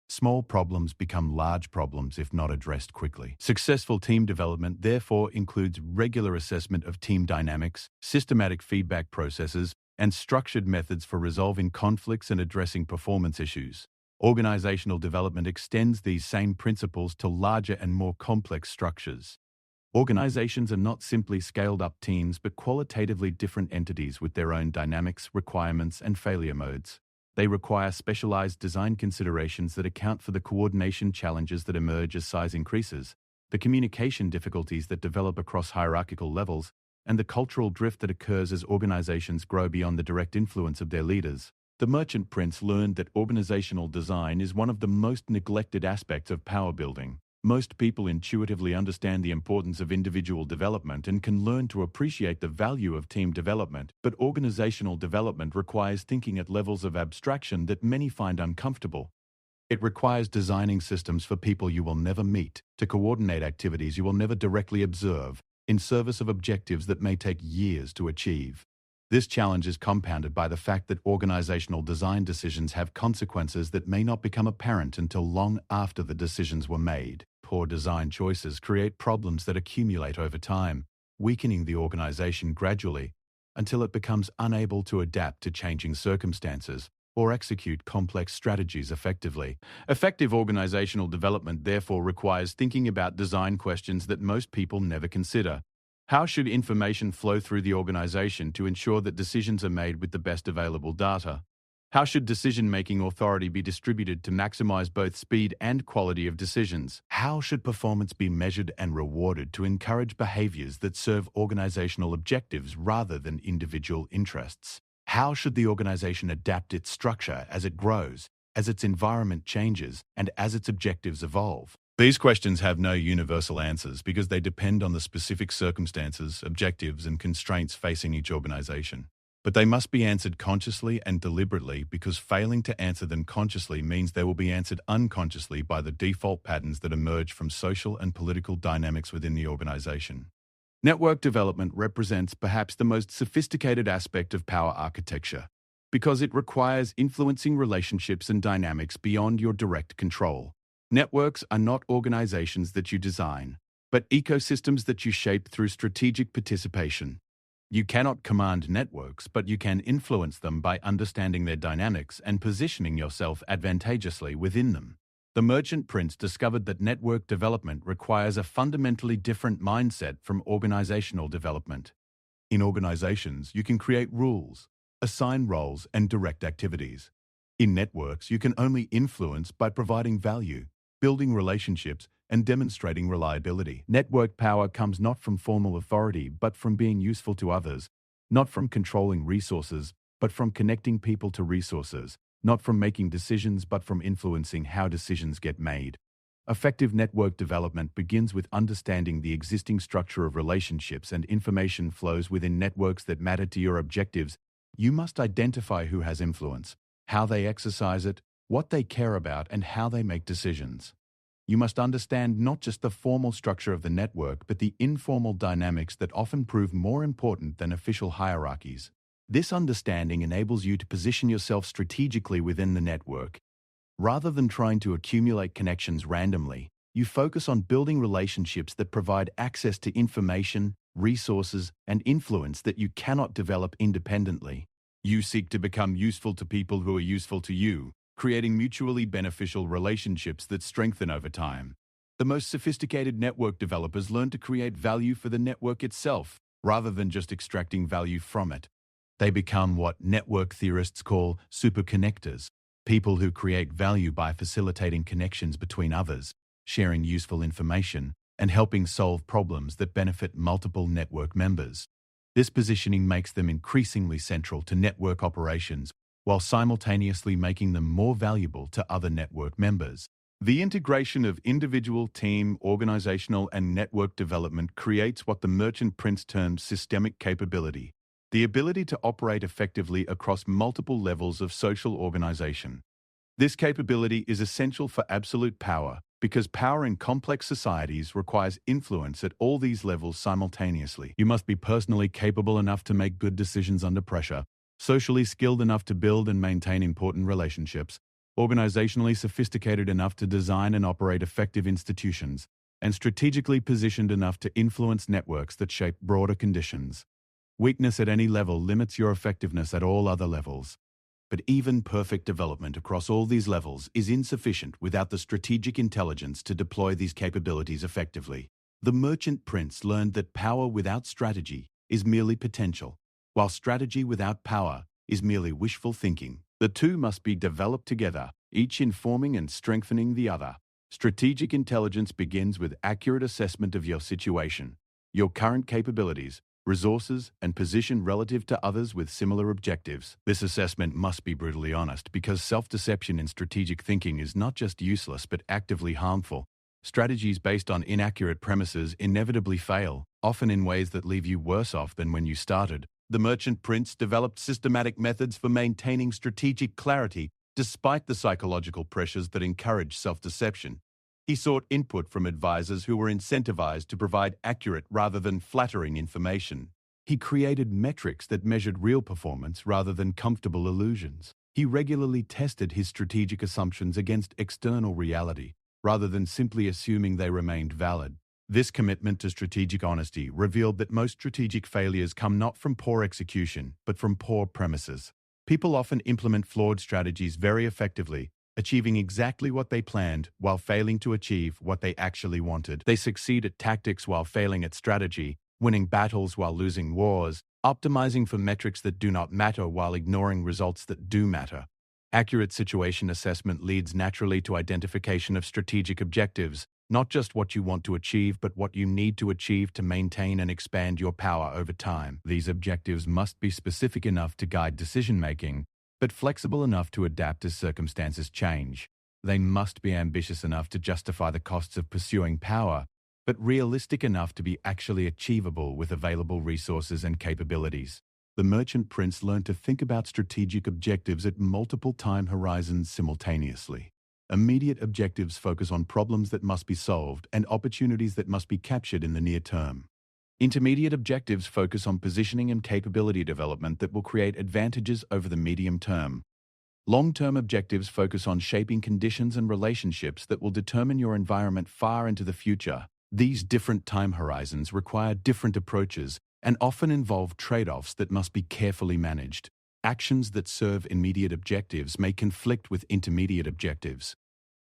Small problems become large problems if not addressed quickly. Successful team development therefore includes regular assessment of team dynamics, systematic feedback processes, and structured methods for resolving conflicts and addressing performance issues. Organizational development extends these same principles to larger and more complex structures. Organizations are not simply scaled-up teams but qualitatively different entities with their own dynamics, requirements, and failure modes. They require specialized design considerations that account for the coordination challenges that emerge as size increases, the communication difficulties that develop across hierarchical levels, and the cultural drift that occurs as organizations grow beyond the direct influence of their leaders. The Merchant Prince learned that organizational design is one of the most neglected aspects of power building. Most people intuitively understand the importance of individual development and can learn to appreciate the value of team development, but organizational development requires thinking at levels of abstraction that many find uncomfortable. It requires designing systems for people you will never meet, to coordinate activities you will never directly observe, in service of objectives that may take years to achieve. This challenge is compounded by the fact that organizational design decisions have consequences that may not become apparent until long after the decisions were made. Poor design choices create problems that accumulate over time, weakening the organization gradually until it becomes unable to adapt to changing circumstances or execute complex strategies effectively. Effective organizational development therefore requires thinking about design questions that most people never consider. How should information flow through the organization to ensure that decisions are made with the best available data? How should decision-making authority be distributed to maximize both speed and quality of decisions? How should performance be measured and rewarded to encourage behaviors that serve organizational objectives rather than individual interests? How should the organization adapt its structure as it grows, as its environment changes, and as its objectives evolve? These questions have no universal answers because they depend on the specific circumstances, objectives, and constraints facing each organization. But they must be answered consciously and deliberately because failing to answer them consciously means they will be answered unconsciously by the default patterns that emerge from social and political dynamics within the organization. Network development represents perhaps the most sophisticated aspect of power architecture because it requires influencing relationships and dynamics beyond your direct control. Networks are not organizations that you design, but ecosystems that you shape through strategic participation. You cannot command networks, but you can influence them by understanding their dynamics and positioning yourself advantageously within them. The Merchant Prince discovered that network development requires a fundamentally different mindset from organizational development. In organizations, you can create rules, assign roles, and direct activities. In networks, you can only influence by providing value, building relationships, and demonstrating reliability. Network power comes not from formal authority, but from being useful to others, not from controlling resources, but from connecting people to resources, not from making decisions, but from influencing how decisions get made. Effective network development begins with understanding the existing structure of relationships and information flows within networks that matter to your objectives. You must identify who has influence, how they exercise it, what they care about, and how they make decisions. You must understand not just the formal structure of the network, but the informal dynamics that often prove more important than official hierarchies. This understanding enables you to position yourself strategically within the network. Rather than trying to accumulate connections randomly, you focus on building relationships that provide access to information, resources, and influence that you cannot develop independently. You seek to become useful to people who are useful to you, creating mutually beneficial relationships that strengthen over time. The most sophisticated network developers learn to create value for the network itself, rather than just extracting value from it. They become what network theorists call superconnectors, people who create value by facilitating connections between others, sharing useful information, and helping solve problems that benefit multiple network members. This positioning makes them increasingly central to network operations, while simultaneously making them more valuable to other network members. The integration of individual, team, organizational, and network development creates what the merchant prince terms systemic capability, the ability to operate effectively across multiple levels of social organization. This capability is essential for absolute power, because power in complex societies requires influence at all these levels simultaneously. You must be personally capable enough to make good decisions under pressure, socially skilled enough to build and maintain important relationships, organizationally sophisticated enough to design and operate effective institutions, and strategically positioned enough to influence networks that shape broader conditions. Weakness at any level limits your effectiveness at all other levels. But even perfect development across all these levels is insufficient without the strategic intelligence to deploy these capabilities effectively. The merchant prince learned that power without strategy is merely potential, while strategy without power is merely wishful thinking. The two must be developed together, each informing and strengthening the other. Strategic intelligence begins with accurate assessment of your situation, your current capabilities, resources, and position relative to others with similar objectives. This assessment must be brutally honest, because self-deception in strategic thinking is not just useless but actively harmful. Strategies based on inaccurate premises inevitably fail, often in ways that leave you worse off than when you started. The merchant prince developed systematic methods for maintaining strategic clarity despite the psychological pressures that encourage self-deception. He sought input from advisors who were incentivized to provide accurate rather than flattering information. He created metrics that measured real performance rather than comfortable illusions. He regularly tested his strategic assumptions against external reality, rather than simply assuming they remained valid. This commitment to strategic honesty revealed that most strategic failures come not from poor execution, but from poor premises. People often implement flawed strategies very effectively, achieving exactly what they planned while failing to achieve what they actually wanted. They succeed at tactics while failing at strategy, winning battles while losing wars, optimizing for metrics that do not matter while ignoring results that do matter. Accurate situation assessment leads naturally to identification of strategic objectives, not just what you want to achieve, but what you need to achieve to maintain and expand your power over time. These objectives must be specific enough to guide decision-making, but flexible enough to adapt as circumstances change. They must be ambitious enough to justify the costs of pursuing power, but realistic enough to be actually achievable with available resources and capabilities. The merchant prince learned to think about strategic objectives at multiple time horizons simultaneously. Immediate objectives focus on problems that must be solved and opportunities that must be captured in the near term. Intermediate objectives focus on positioning and capability development that will create advantages over the medium term. Long-term objectives focus on shaping conditions and relationships that will determine your environment far into the future. These different time horizons require different approaches and often involve trade-offs that must be carefully managed. Actions that serve immediate objectives may conflict with intermediate objectives.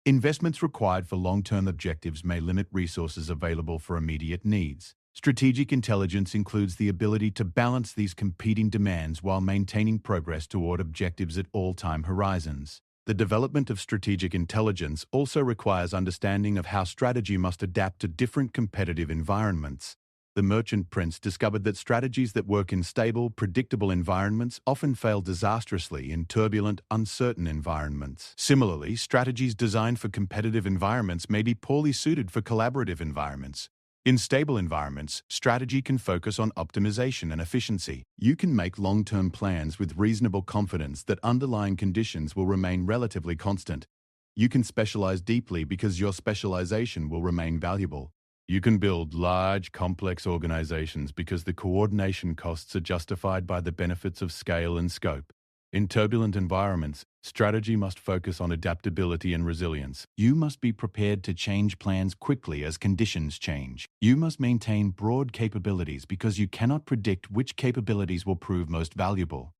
Investments required for long-term objectives may limit resources available for immediate needs. Strategic intelligence includes the ability to balance these competing demands while maintaining progress toward objectives at all time horizons. The development of strategic intelligence also requires understanding of how strategy must adapt to different competitive environments. The merchant prince discovered that strategies that work in stable, predictable environments often fail disastrously in turbulent, uncertain environments. Similarly, strategies designed for competitive environments may be poorly suited for collaborative environments. In stable environments, strategy can focus on optimization and efficiency. You can make long-term plans with reasonable confidence that underlying conditions will remain relatively constant. You can specialize deeply because your specialization will remain valuable. You can build large, complex organizations because the coordination costs are justified by the benefits of scale and scope. In turbulent environments, strategy must focus on adaptability and resilience. You must be prepared to change plans quickly as conditions change. You must maintain broad capabilities because you cannot predict which capabilities will prove most valuable.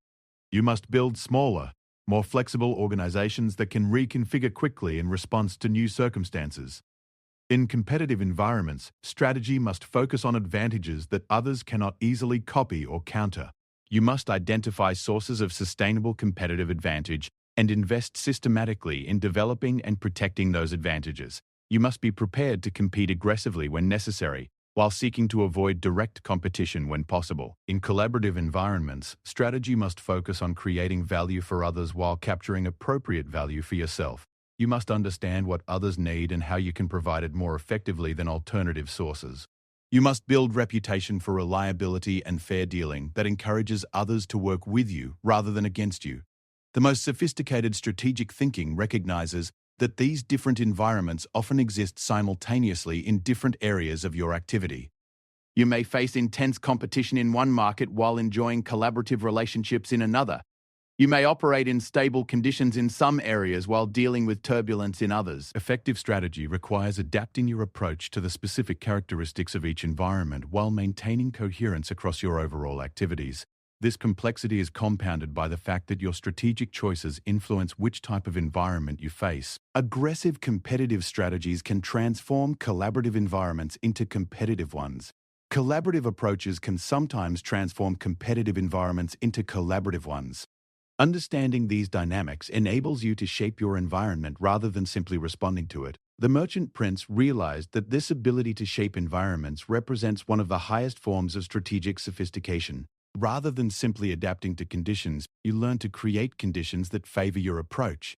You must build smaller, more flexible organizations that can reconfigure quickly in response to new circumstances. In competitive environments, strategy must focus on advantages that others cannot easily copy or counter. You must identify sources of sustainable competitive advantage and invest systematically in developing and protecting those advantages. You must be prepared to compete aggressively when necessary, while seeking to avoid direct competition when possible. In collaborative environments, strategy must focus on creating value for others while capturing appropriate value for yourself. You must understand what others need and how you can provide it more effectively than alternative sources. You must build reputation for reliability and fair dealing that encourages others to work with you rather than against you. The most sophisticated strategic thinking recognizes that these different environments often exist simultaneously in different areas of your activity. You may face intense competition in one market while enjoying collaborative relationships in another. You may operate in stable conditions in some areas while dealing with turbulence in others. Effective strategy requires adapting your approach to the specific characteristics of each environment while maintaining coherence across your overall activities. This complexity is compounded by the fact that your strategic choices influence which type of environment you face. Aggressive competitive strategies can transform collaborative environments into competitive ones. Collaborative approaches can sometimes transform competitive environments into collaborative ones. Understanding these dynamics enables you to shape your environment rather than simply responding to it. The merchant prince realized that this ability to shape environments represents one of the highest forms of strategic sophistication. Rather than simply adapting to conditions, you learn to create conditions that favor your approach.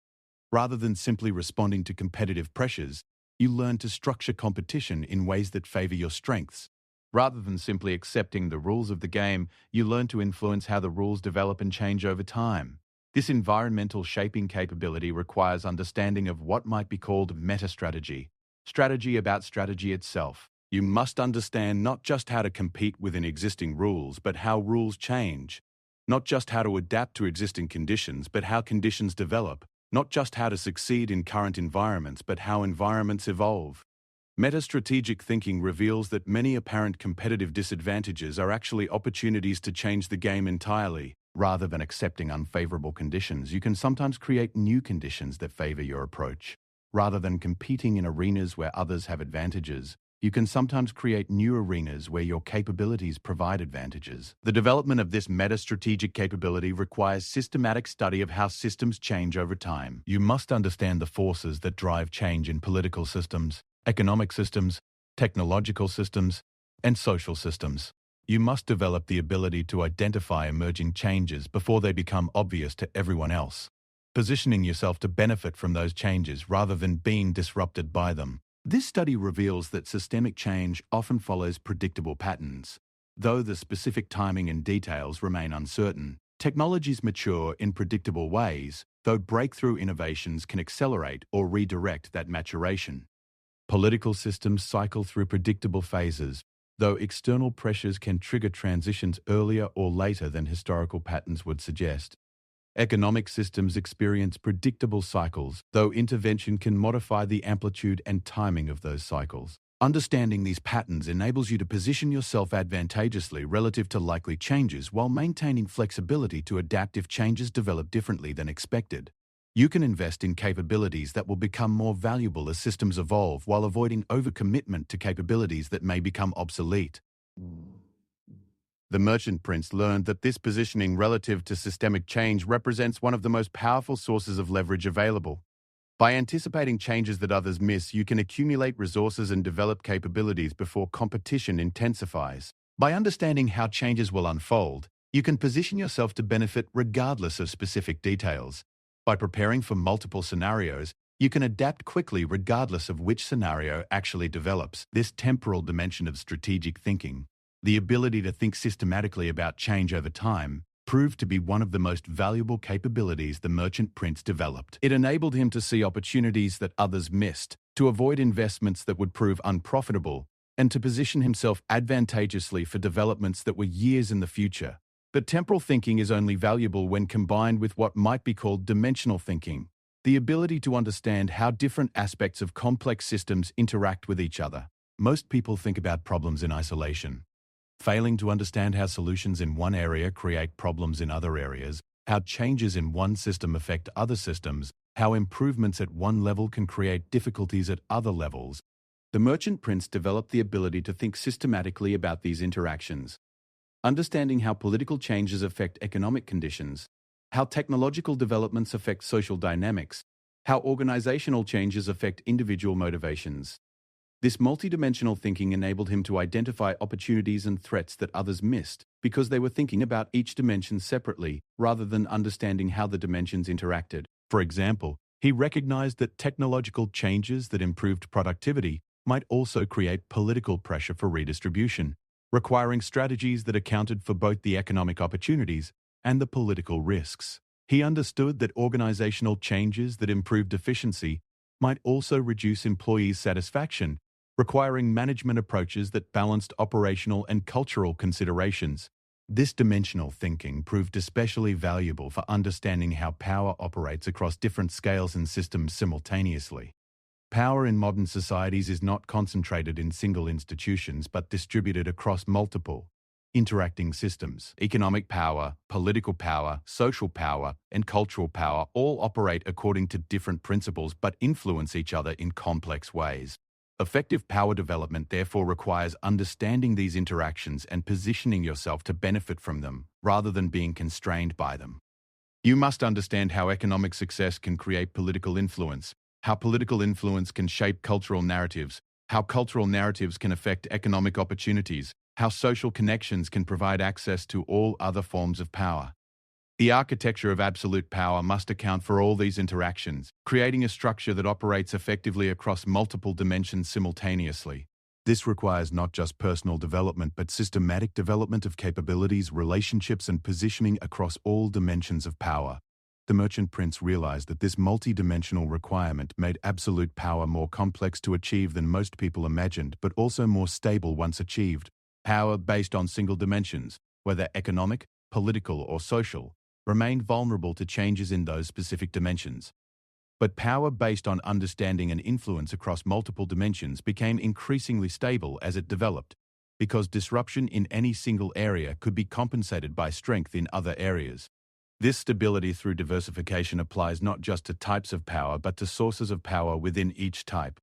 Rather than simply responding to competitive pressures, you learn to structure competition in ways that favor your strengths. Rather than simply accepting the rules of the game, you learn to influence how the rules develop and change over time. This environmental shaping capability requires understanding of what might be called meta-strategy, strategy about strategy itself. You must understand not just how to compete within existing rules, but how rules change. Not just how to adapt to existing conditions, but how conditions develop. Not just how to succeed in current environments, but how environments evolve. Meta-strategic thinking reveals that many apparent competitive disadvantages are actually opportunities to change the game entirely. Rather than accepting unfavorable conditions, you can sometimes create new conditions that favor your approach. Rather than competing in arenas where others have advantages, you can sometimes create new arenas where your capabilities provide advantages. The development of this meta-strategic capability requires systematic study of how systems change over time. You must understand the forces that drive change in political systems, economic systems, technological systems, and social systems. You must develop the ability to identify emerging changes before they become obvious to everyone else, positioning yourself to benefit from those changes rather than being disrupted by them. This study reveals that systemic change often follows predictable patterns. Though the specific timing and details remain uncertain, technologies mature in predictable ways, though breakthrough innovations can accelerate or redirect that maturation. Political systems cycle through predictable phases, though external pressures can trigger transitions earlier or later than historical patterns would suggest. Economic systems experience predictable cycles, though intervention can modify the amplitude and timing of those cycles. Understanding these patterns enables you to position yourself advantageously relative to likely changes while maintaining flexibility to adapt if changes develop differently than expected. You can invest in capabilities that will become more valuable as systems evolve while avoiding overcommitment to capabilities that may become obsolete. The merchant prince learned that this positioning relative to systemic change represents one of the most powerful sources of leverage available. By anticipating changes that others miss, you can accumulate resources and develop capabilities before competition intensifies. By understanding how changes will unfold, you can position yourself to benefit regardless of specific details. By preparing for multiple scenarios, you can adapt quickly regardless of which scenario actually develops. This temporal dimension of strategic thinking, the ability to think systematically about change over time, proved to be one of the most valuable capabilities the merchant prince developed. It enabled him to see opportunities that others missed, to avoid investments that would prove unprofitable, and to position himself advantageously for developments that were years in the future. But temporal thinking is only valuable when combined with what might be called dimensional thinking, the ability to understand how different aspects of complex systems interact with each other. Most people think about problems in isolation, failing to understand how solutions in one area create problems in other areas, how changes in one system affect other systems, how improvements at one level can create difficulties at other levels. The merchant prince developed the ability to think systematically about these interactions, understanding how political changes affect economic conditions, how technological developments affect social dynamics, how organizational changes affect individual motivations. This multidimensional thinking enabled him to identify opportunities and threats that others missed because they were thinking about each dimension separately rather than understanding how the dimensions interacted. For example, he recognized that technological changes that improved productivity might also create political pressure for redistribution, requiring strategies that accounted for both the economic opportunities and the political risks. He understood that organizational changes that improved efficiency might also reduce employees' satisfaction, requiring management approaches that balanced operational and cultural considerations. This dimensional thinking proved especially valuable for understanding how power operates across different scales and systems simultaneously. Power in modern societies is not concentrated in single institutions but distributed across multiple, interacting systems. Economic power, political power, social power, and cultural power all operate according to different principles but influence each other in complex ways. Effective power development therefore requires understanding these interactions and positioning yourself to benefit from them, rather than being constrained by them. You must understand how economic success can create political influence, how political influence can shape cultural narratives, how cultural narratives can affect economic opportunities, how social connections can provide access to all other forms of power. The architecture of absolute power must account for all these interactions, creating a structure that operates effectively across multiple dimensions simultaneously. This requires not just personal development but systematic development of capabilities, relationships, and positioning across all dimensions of power. The merchant prince realized that this multi-dimensional requirement made absolute power more complex to achieve than most people imagined, but also more stable once achieved. Power based on single dimensions, whether economic, political, or social, remained vulnerable to changes in those specific dimensions. But power based on understanding and influence across multiple dimensions became increasingly stable as it developed, because disruption in any single area could be compensated by strength in other areas. This stability through diversification applies not just to types of power but to sources of power within each type.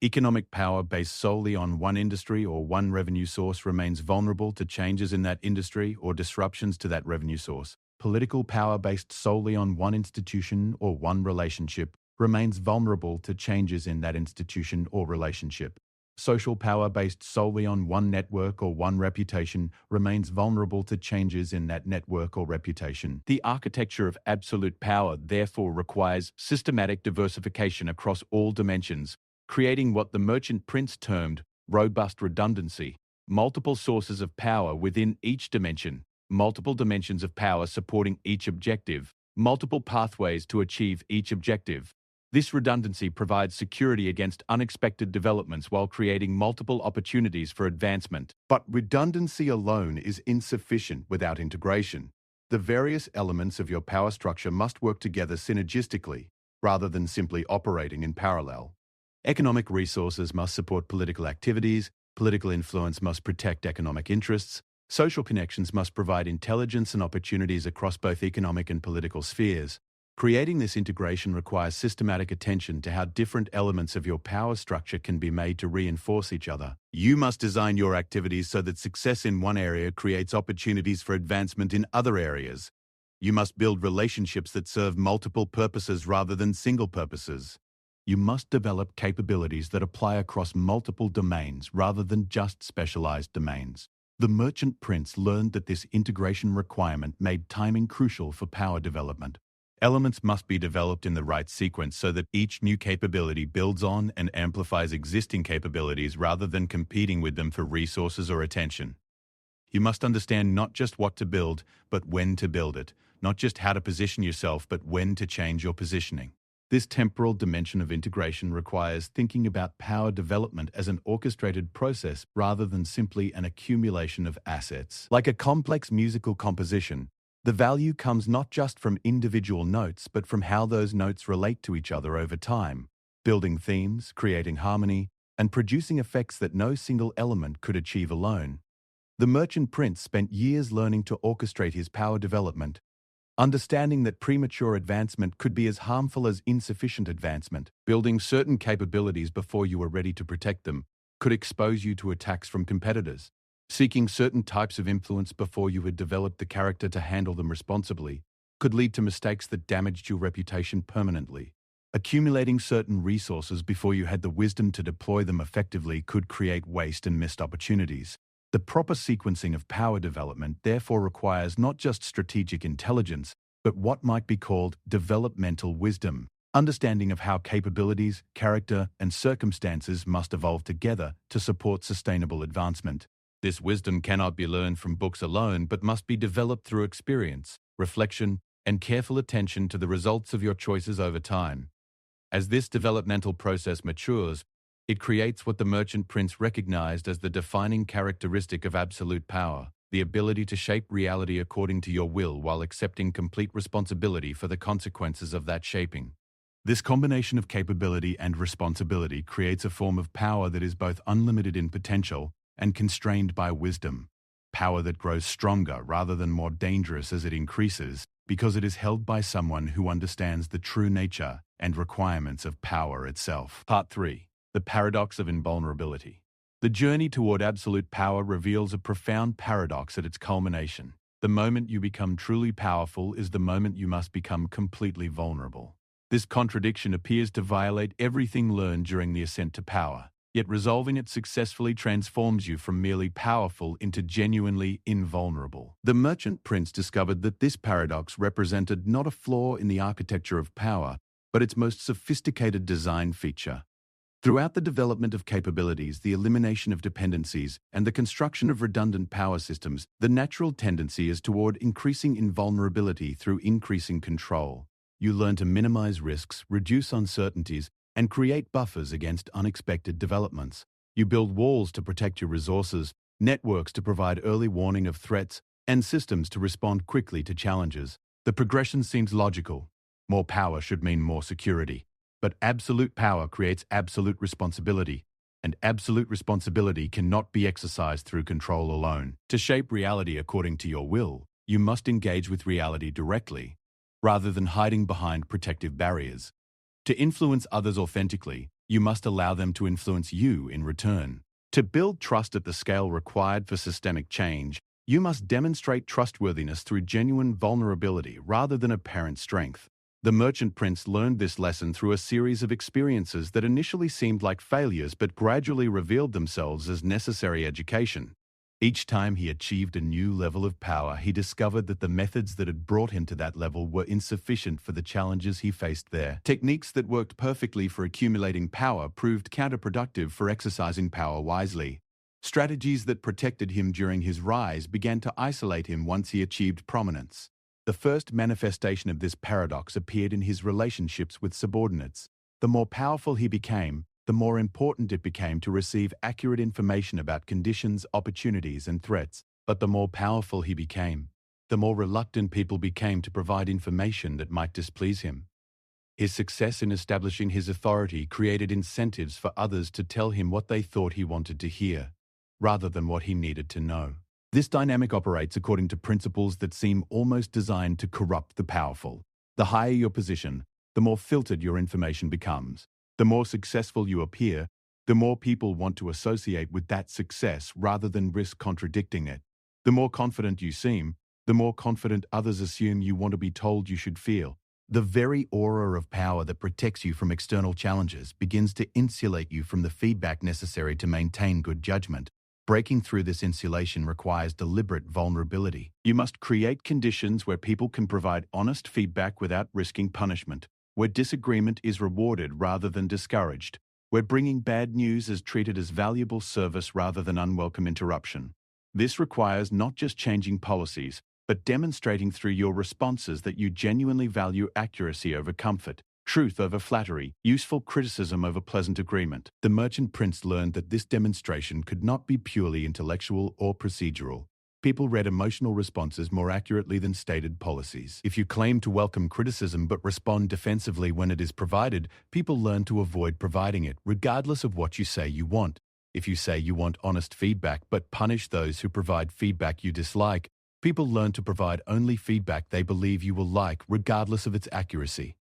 Economic power based solely on one industry or one revenue source remains vulnerable to changes in that industry or disruptions to that revenue source. Political power based solely on one institution or one relationship remains vulnerable to changes in that institution or relationship. Social power based solely on one network or one reputation remains vulnerable to changes in that network or reputation. The architecture of absolute power therefore requires systematic diversification across all dimensions, creating what the merchant prince termed robust redundancy, multiple sources of power within each dimension, multiple dimensions of power supporting each objective, multiple pathways to achieve each objective. This redundancy provides security against unexpected developments while creating multiple opportunities for advancement. But redundancy alone is insufficient without integration. The various elements of your power structure must work together synergistically, rather than simply operating in parallel. Economic resources must support political activities, political influence must protect economic interests, social connections must provide intelligence and opportunities across both economic and political spheres. Creating this integration requires systematic attention to how different elements of your power structure can be made to reinforce each other. You must design your activities so that success in one area creates opportunities for advancement in other areas. You must build relationships that serve multiple purposes rather than single purposes. You must develop capabilities that apply across multiple domains rather than just specialized domains. The merchant prince learned that this integration requirement made timing crucial for power development. Elements must be developed in the right sequence so that each new capability builds on and amplifies existing capabilities rather than competing with them for resources or attention. You must understand not just what to build, but when to build it, not just how to position yourself, but when to change your positioning. This temporal dimension of integration requires thinking about power development as an orchestrated process rather than simply an accumulation of assets. Like a complex musical composition, the value comes not just from individual notes, but from how those notes relate to each other over time, building themes, creating harmony, and producing effects that no single element could achieve alone. The merchant prince spent years learning to orchestrate his power development, understanding that premature advancement could be as harmful as insufficient advancement. Building certain capabilities before you were ready to protect them could expose you to attacks from competitors. Seeking certain types of influence before you had developed the character to handle them responsibly could lead to mistakes that damaged your reputation permanently. Accumulating certain resources before you had the wisdom to deploy them effectively could create waste and missed opportunities. The proper sequencing of power development therefore requires not just strategic intelligence, but what might be called developmental wisdom, understanding of how capabilities, character, and circumstances must evolve together to support sustainable advancement. This wisdom cannot be learned from books alone, but must be developed through experience, reflection, and careful attention to the results of your choices over time. As this developmental process matures, it creates what the merchant prince recognized as the defining characteristic of absolute power, the ability to shape reality according to your will while accepting complete responsibility for the consequences of that shaping. This combination of capability and responsibility creates a form of power that is both unlimited in potential and constrained by wisdom, power that grows stronger rather than more dangerous as it increases, because it is held by someone who understands the true nature and requirements of power itself. Part 3. The Paradox of Invulnerability. The journey toward absolute power reveals a profound paradox at its culmination. The moment you become truly powerful is the moment you must become completely vulnerable. This contradiction appears to violate everything learned during the ascent to power. Yet resolving it successfully transforms you from merely powerful into genuinely invulnerable. The merchant prince discovered that this paradox represented not a flaw in the architecture of power, but its most sophisticated design feature. Throughout the development of capabilities, the elimination of dependencies, and the construction of redundant power systems, the natural tendency is toward increasing invulnerability through increasing control. You learn to minimize risks, reduce uncertainties, and create buffers against unexpected developments. You build walls to protect your resources, networks to provide early warning of threats, and systems to respond quickly to challenges. The progression seems logical. More power should mean more security. But absolute power creates absolute responsibility, and absolute responsibility cannot be exercised through control alone. To shape reality according to your will, you must engage with reality directly, rather than hiding behind protective barriers. To influence others authentically, you must allow them to influence you in return. To build trust at the scale required for systemic change, you must demonstrate trustworthiness through genuine vulnerability rather than apparent strength. The merchant prince learned this lesson through a series of experiences that initially seemed like failures but gradually revealed themselves as necessary education. Each time he achieved a new level of power, he discovered that the methods that had brought him to that level were insufficient for the challenges he faced there. Techniques that worked perfectly for accumulating power proved counterproductive for exercising power wisely. Strategies that protected him during his rise began to isolate him once he achieved prominence. The first manifestation of this paradox appeared in his relationships with subordinates. The more powerful he became, the more important it became to receive accurate information about conditions, opportunities, and threats. But the more powerful he became, the more reluctant people became to provide information that might displease him. His success in establishing his authority created incentives for others to tell him what they thought he wanted to hear, rather than what he needed to know. This dynamic operates according to principles that seem almost designed to corrupt the powerful. The higher your position, the more filtered your information becomes. The more successful you appear, the more people want to associate with that success rather than risk contradicting it. The more confident you seem, the more confident others assume you want to be told you should feel. The very aura of power that protects you from external challenges begins to insulate you from the feedback necessary to maintain good judgment. Breaking through this insulation requires deliberate vulnerability. You must create conditions where people can provide honest feedback without risking punishment, where disagreement is rewarded rather than discouraged, where bringing bad news is treated as valuable service rather than unwelcome interruption. This requires not just changing policies, but demonstrating through your responses that you genuinely value accuracy over comfort, truth over flattery, useful criticism over pleasant agreement. The merchant prince learned that this demonstration could not be purely intellectual or procedural. People read emotional responses more accurately than stated policies. If you claim to welcome criticism but respond defensively when it is provided, people learn to avoid providing it, regardless of what you say you want. If you say you want honest feedback but punish those who provide feedback you dislike, people learn to provide only feedback they believe you will like, regardless of its accuracy.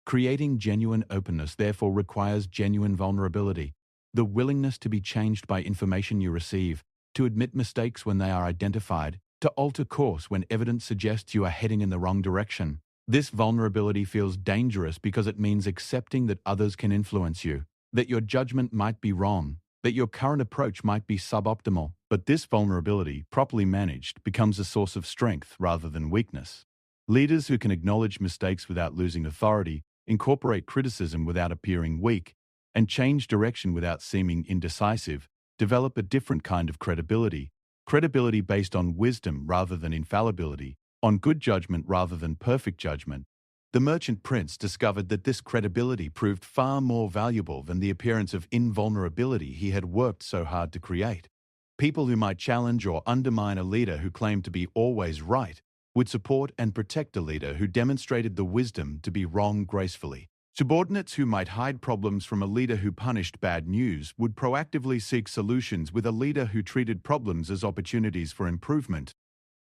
Creating genuine openness therefore requires genuine vulnerability, the willingness to be changed by information you receive, to admit mistakes when they are identified, to alter course when evidence suggests you are heading in the wrong direction. This vulnerability feels dangerous because it means accepting that others can influence you, that your judgment might be wrong, that your current approach might be suboptimal. But this vulnerability, properly managed, becomes a source of strength rather than weakness. Leaders who can acknowledge mistakes without losing authority, incorporate criticism without appearing weak, and change direction without seeming indecisive, develop a different kind of credibility based on wisdom rather than infallibility, on good judgment rather than perfect judgment. The merchant prince discovered that this credibility proved far more valuable than the appearance of invulnerability he had worked so hard to create. People who might challenge or undermine a leader who claimed to be always right would support and protect a leader who demonstrated the wisdom to be wrong gracefully. Subordinates who might hide problems from a leader who punished bad news would proactively seek solutions with a leader who treated problems as opportunities for improvement.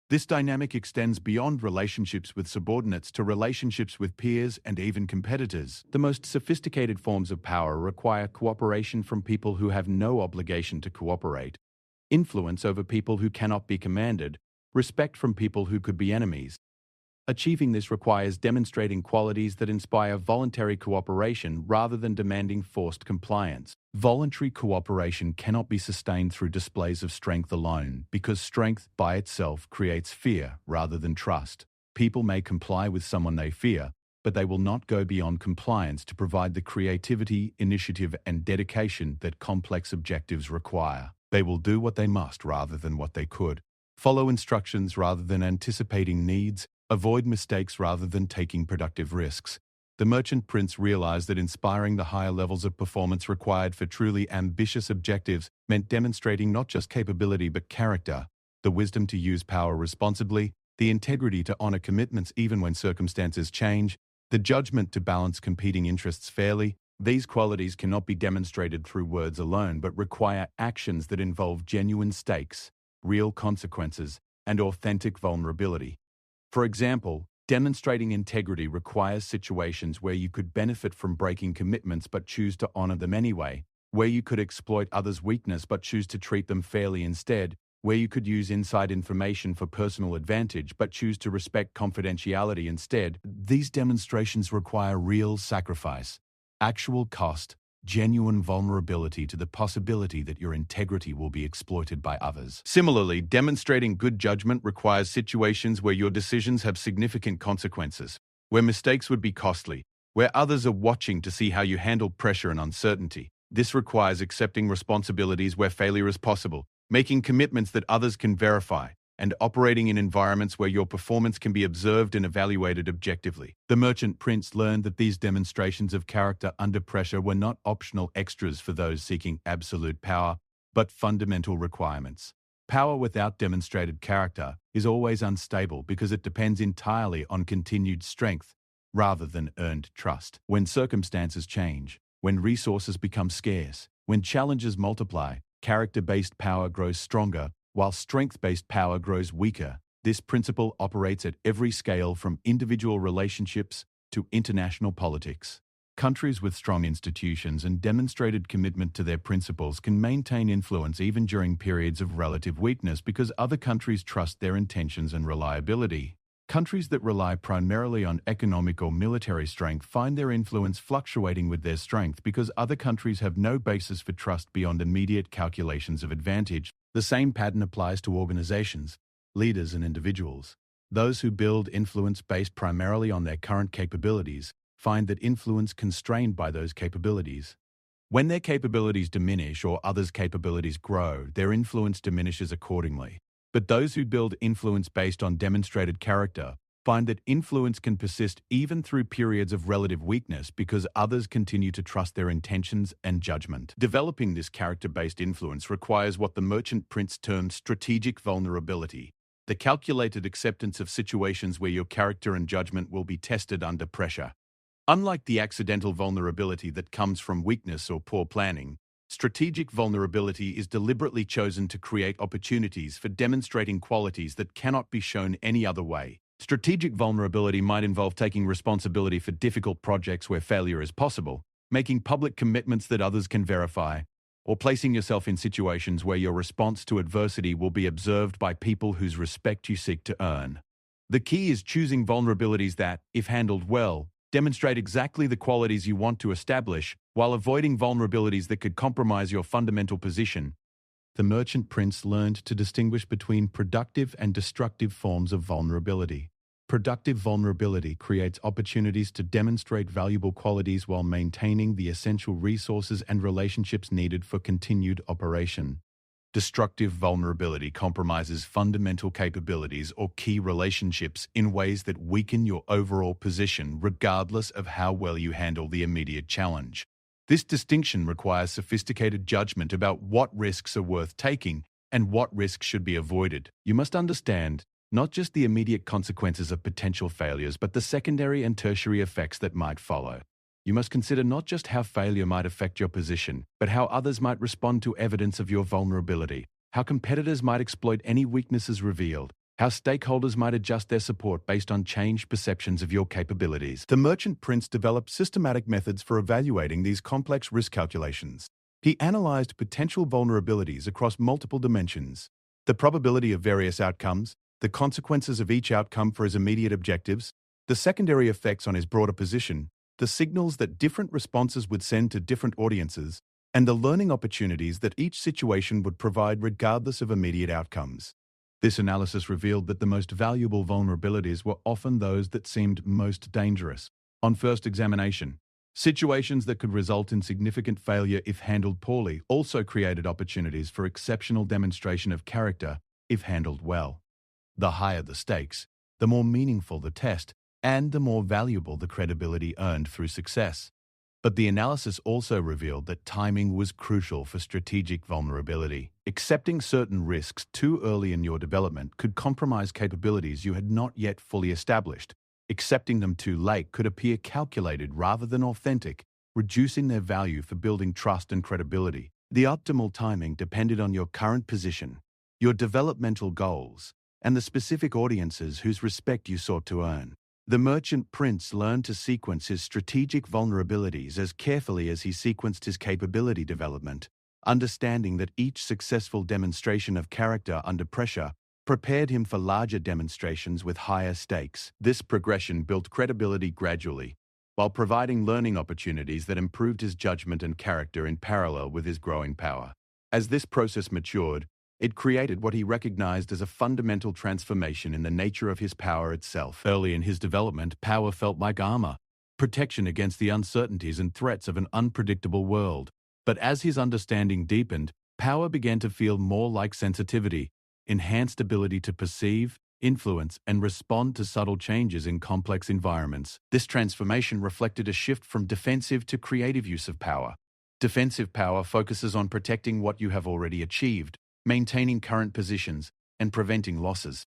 This dynamic extends beyond relationships with subordinates to relationships with peers and even competitors. The most sophisticated forms of power require cooperation from people who have no obligation to cooperate, influence over people who cannot be commanded, respect from people who could be enemies. Achieving this requires demonstrating qualities that inspire voluntary cooperation rather than demanding forced compliance. Voluntary cooperation cannot be sustained through displays of strength alone, because strength by itself creates fear rather than trust. People may comply with someone they fear, but they will not go beyond compliance to provide the creativity, initiative, and dedication that complex objectives require. They will do what they must rather than what they could, follow instructions rather than anticipating needs, avoid mistakes rather than taking productive risks. The merchant prince realized that inspiring the higher levels of performance required for truly ambitious objectives meant demonstrating not just capability but character, the wisdom to use power responsibly, the integrity to honor commitments even when circumstances change, the judgment to balance competing interests fairly. These qualities cannot be demonstrated through words alone but require actions that involve genuine stakes, real consequences, and authentic vulnerability. For example, demonstrating integrity requires situations where you could benefit from breaking commitments but choose to honor them anyway, where you could exploit others' weakness but choose to treat them fairly instead, where you could use inside information for personal advantage but choose to respect confidentiality instead. These demonstrations require real sacrifice, actual cost, genuine vulnerability to the possibility that your integrity will be exploited by others. Similarly, demonstrating good judgment requires situations where your decisions have significant consequences, where mistakes would be costly, where others are watching to see how you handle pressure and uncertainty. This requires accepting responsibilities where failure is possible, making commitments that others can verify, and operating in environments where your performance can be observed and evaluated objectively. The merchant prince learned that these demonstrations of character under pressure were not optional extras for those seeking absolute power, but fundamental requirements. Power without demonstrated character is always unstable because it depends entirely on continued strength rather than earned trust. When circumstances change, when resources become scarce, when challenges multiply, character-based power grows stronger, while strength-based power grows weaker. This principle operates at every scale, from individual relationships to international politics. Countries with strong institutions and demonstrated commitment to their principles can maintain influence even during periods of relative weakness because other countries trust their intentions and reliability. Countries that rely primarily on economic or military strength find their influence fluctuating with their strength because other countries have no basis for trust beyond immediate calculations of advantage. The same pattern applies to organizations, leaders, and individuals. Those who build influence based primarily on their current capabilities find that influence constrained by those capabilities. When their capabilities diminish or others' capabilities grow, their influence diminishes accordingly. But those who build influence based on demonstrated character find that influence can persist even through periods of relative weakness because others continue to trust their intentions and judgment. Developing this character-based influence requires what the merchant prince termed strategic vulnerability, the calculated acceptance of situations where your character and judgment will be tested under pressure. Unlike the accidental vulnerability that comes from weakness or poor planning, strategic vulnerability is deliberately chosen to create opportunities for demonstrating qualities that cannot be shown any other way. Strategic vulnerability might involve taking responsibility for difficult projects where failure is possible, making public commitments that others can verify, or placing yourself in situations where your response to adversity will be observed by people whose respect you seek to earn. The key is choosing vulnerabilities that, if handled well, demonstrate exactly the qualities you want to establish, while avoiding vulnerabilities that could compromise your fundamental position. The merchant prince learned to distinguish between productive and destructive forms of vulnerability. Productive vulnerability creates opportunities to demonstrate valuable qualities while maintaining the essential resources and relationships needed for continued operation. Destructive vulnerability compromises fundamental capabilities or key relationships in ways that weaken your overall position regardless of how well you handle the immediate challenge. This distinction requires sophisticated judgment about what risks are worth taking and what risks should be avoided. You must understand not just the immediate consequences of potential failures, but the secondary and tertiary effects that might follow. You must consider not just how failure might affect your position, but how others might respond to evidence of your vulnerability, how competitors might exploit any weaknesses revealed, how stakeholders might adjust their support based on changed perceptions of your capabilities. The merchant prince developed systematic methods for evaluating these complex risk calculations. He analyzed potential vulnerabilities across multiple dimensions: the probability of various outcomes, the consequences of each outcome for his immediate objectives, the secondary effects on his broader position, the signals that different responses would send to different audiences, and the learning opportunities that each situation would provide regardless of immediate outcomes. This analysis revealed that the most valuable vulnerabilities were often those that seemed most dangerous. On first examination, situations that could result in significant failure if handled poorly also created opportunities for exceptional demonstration of character if handled well. The higher the stakes, the more meaningful the test, and the more valuable the credibility earned through success. But the analysis also revealed that timing was crucial for strategic vulnerability. Accepting certain risks too early in your development could compromise capabilities you had not yet fully established. Accepting them too late could appear calculated rather than authentic, reducing their value for building trust and credibility. The optimal timing depended on your current position, your developmental goals, and the specific audiences whose respect you sought to earn. The merchant prince learned to sequence his strategic vulnerabilities as carefully as he sequenced his capability development, understanding that each successful demonstration of character under pressure prepared him for larger demonstrations with higher stakes. This progression built credibility gradually, while providing learning opportunities that improved his judgment and character in parallel with his growing power. As this process matured, it created what he recognized as a fundamental transformation in the nature of his power itself. Early in his development, power felt like armor, protection against the uncertainties and threats of an unpredictable world. But as his understanding deepened, power began to feel more like sensitivity, enhanced ability to perceive, influence, and respond to subtle changes in complex environments. This transformation reflected a shift from defensive to creative use of power. Defensive power focuses on protecting what you have already achieved, maintaining current positions, and preventing losses.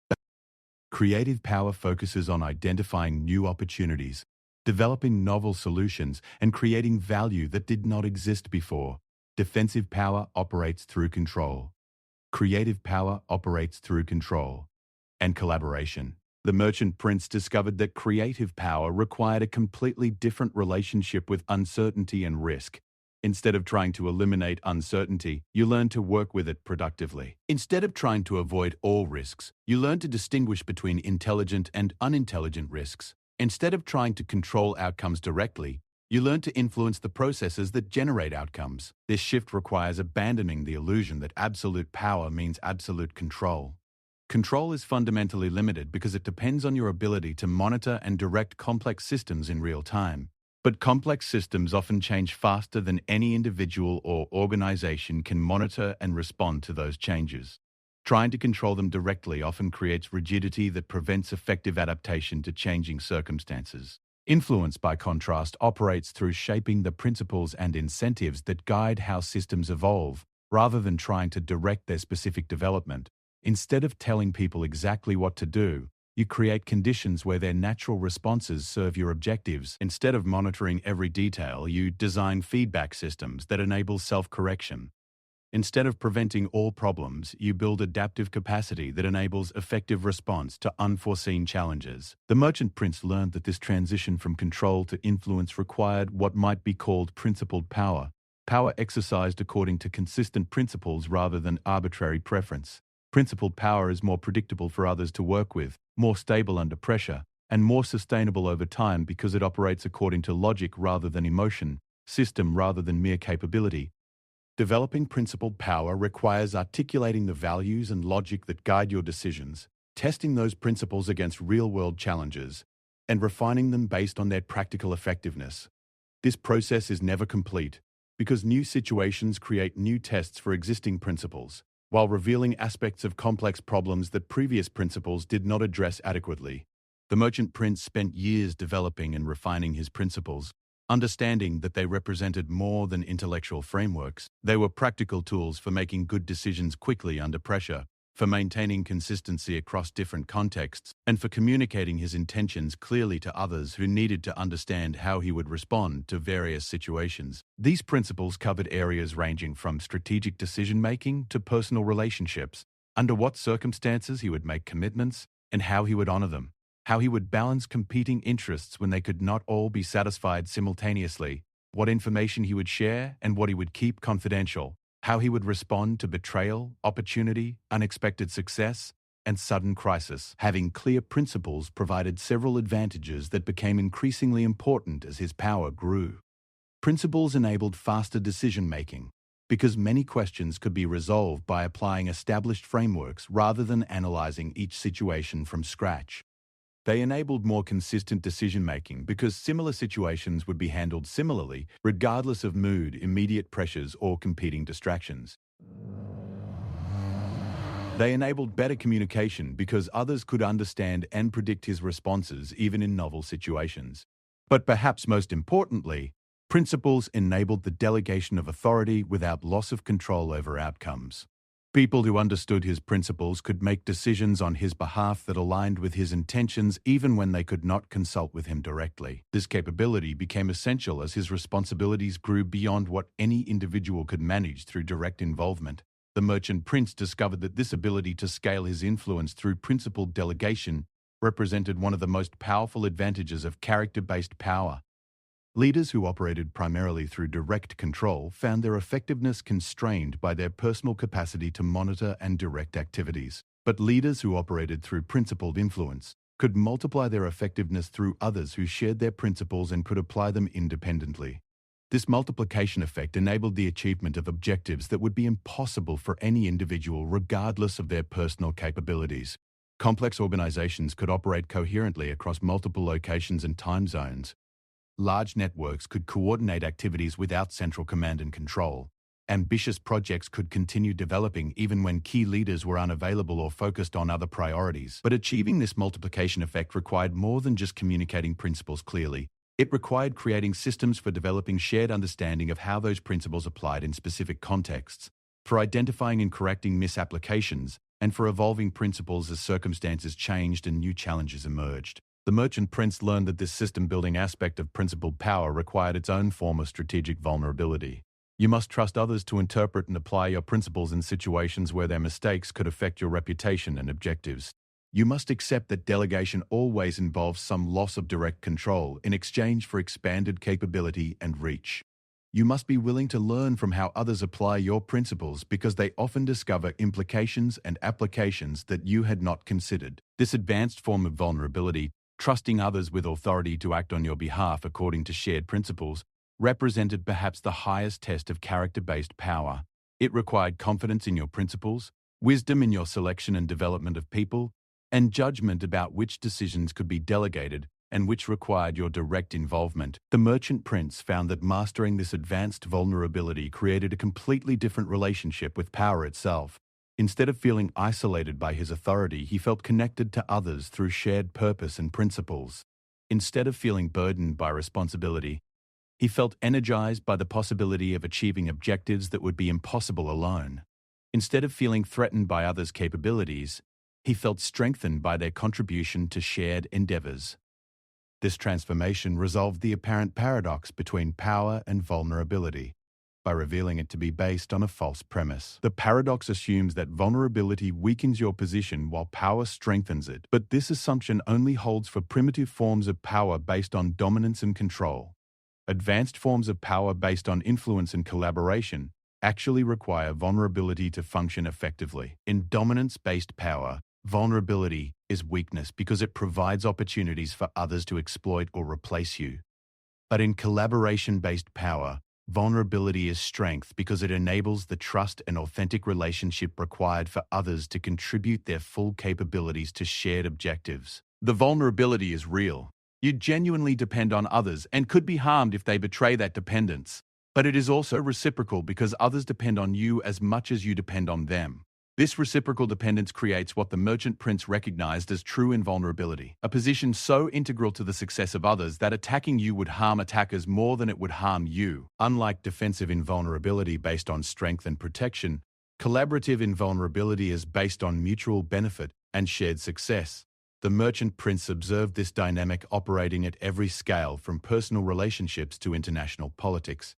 Creative power focuses on identifying new opportunities, developing novel solutions, and creating value that did not exist before. Defensive power operates through control. Creative power operates through control and collaboration. The merchant prince discovered that creative power required a completely different relationship with uncertainty and risk. Instead of trying to eliminate uncertainty, you learn to work with it productively. Instead of trying to avoid all risks, you learn to distinguish between intelligent and unintelligent risks. Instead of trying to control outcomes directly, you learn to influence the processes that generate outcomes. This shift requires abandoning the illusion that absolute power means absolute control. Control is fundamentally limited because it depends on your ability to monitor and direct complex systems in real time. But complex systems often change faster than any individual or organization can monitor and respond to those changes. Trying to control them directly often creates rigidity that prevents effective adaptation to changing circumstances. Influence, by contrast, operates through shaping the principles and incentives that guide how systems evolve, rather than trying to direct their specific development. Instead of telling people exactly what to do, you create conditions where their natural responses serve your objectives. Instead of monitoring every detail, you design feedback systems that enable self-correction. Instead of preventing all problems, you build adaptive capacity that enables effective response to unforeseen challenges. The merchant prince learned that this transition from control to influence required what might be called principled power, power exercised according to consistent principles rather than arbitrary preference. Principled power is more predictable for others to work with, more stable under pressure, and more sustainable over time because it operates according to logic rather than emotion, system rather than mere capability. Developing principled power requires articulating the values and logic that guide your decisions, testing those principles against real-world challenges, and refining them based on their practical effectiveness. This process is never complete, because new situations create new tests for existing principles, while revealing aspects of complex problems that previous principles did not address adequately. The merchant prince spent years developing and refining his principles, understanding that they represented more than intellectual frameworks. They were practical tools for making good decisions quickly under pressure, for maintaining consistency across different contexts, and for communicating his intentions clearly to others who needed to understand how he would respond to various situations. These principles covered areas ranging from strategic decision-making to personal relationships, under what circumstances he would make commitments, and how he would honor them, how he would balance competing interests when they could not all be satisfied simultaneously, what information he would share and what he would keep confidential, how he would respond to betrayal, opportunity, unexpected success, and sudden crisis. Having clear principles provided several advantages that became increasingly important as his power grew. Principles enabled faster decision-making, because many questions could be resolved by applying established frameworks rather than analyzing each situation from scratch. They enabled more consistent decision-making because similar situations would be handled similarly, regardless of mood, immediate pressures, or competing distractions. They enabled better communication because others could understand and predict his responses even in novel situations. But perhaps most importantly, principles enabled the delegation of authority without loss of control over outcomes. People who understood his principles could make decisions on his behalf that aligned with his intentions even when they could not consult with him directly. This capability became essential as his responsibilities grew beyond what any individual could manage through direct involvement. The merchant prince discovered that this ability to scale his influence through principled delegation represented one of the most powerful advantages of character-based power. Leaders who operated primarily through direct control found their effectiveness constrained by their personal capacity to monitor and direct activities. But leaders who operated through principled influence could multiply their effectiveness through others who shared their principles and could apply them independently. This multiplication effect enabled the achievement of objectives that would be impossible for any individual regardless of their personal capabilities. Complex organizations could operate coherently across multiple locations and time zones. Large networks could coordinate activities without central command and control. Ambitious projects could continue developing even when key leaders were unavailable or focused on other priorities. But achieving this multiplication effect required more than just communicating principles clearly. It required creating systems for developing shared understanding of how those principles applied in specific contexts, for identifying and correcting misapplications, and for evolving principles as circumstances changed and new challenges emerged. The merchant prince learned that this system-building aspect of principled power required its own form of strategic vulnerability. You must trust others to interpret and apply your principles in situations where their mistakes could affect your reputation and objectives. You must accept that delegation always involves some loss of direct control in exchange for expanded capability and reach. You must be willing to learn from how others apply your principles because they often discover implications and applications that you had not considered. This advanced form of vulnerability, trusting others with authority to act on your behalf according to shared principles, represented perhaps the highest test of character-based power. It required confidence in your principles, wisdom in your selection and development of people, and judgment about which decisions could be delegated and which required your direct involvement. The merchant prince found that mastering this advanced vulnerability created a completely different relationship with power itself. Instead of feeling isolated by his authority, he felt connected to others through shared purpose and principles. Instead of feeling burdened by responsibility, he felt energized by the possibility of achieving objectives that would be impossible alone. Instead of feeling threatened by others' capabilities, he felt strengthened by their contribution to shared endeavors. This transformation resolved the apparent paradox between power and vulnerability by revealing it to be based on a false premise. The paradox assumes that vulnerability weakens your position while power strengthens it, but this assumption only holds for primitive forms of power based on dominance and control. Advanced forms of power based on influence and collaboration actually require vulnerability to function effectively. In dominance-based power, vulnerability is weakness because it provides opportunities for others to exploit or replace you. But in collaboration-based power, vulnerability is strength because it enables the trust and authentic relationship required for others to contribute their full capabilities to shared objectives. The vulnerability is real. You genuinely depend on others and could be harmed if they betray that dependence. But it is also reciprocal because others depend on you as much as you depend on them. This reciprocal dependence creates what the merchant prince recognized as true invulnerability, a position so integral to the success of others that attacking you would harm attackers more than it would harm you. Unlike defensive invulnerability based on strength and protection, collaborative invulnerability is based on mutual benefit and shared success. The merchant prince observed this dynamic operating at every scale, from personal relationships to international politics.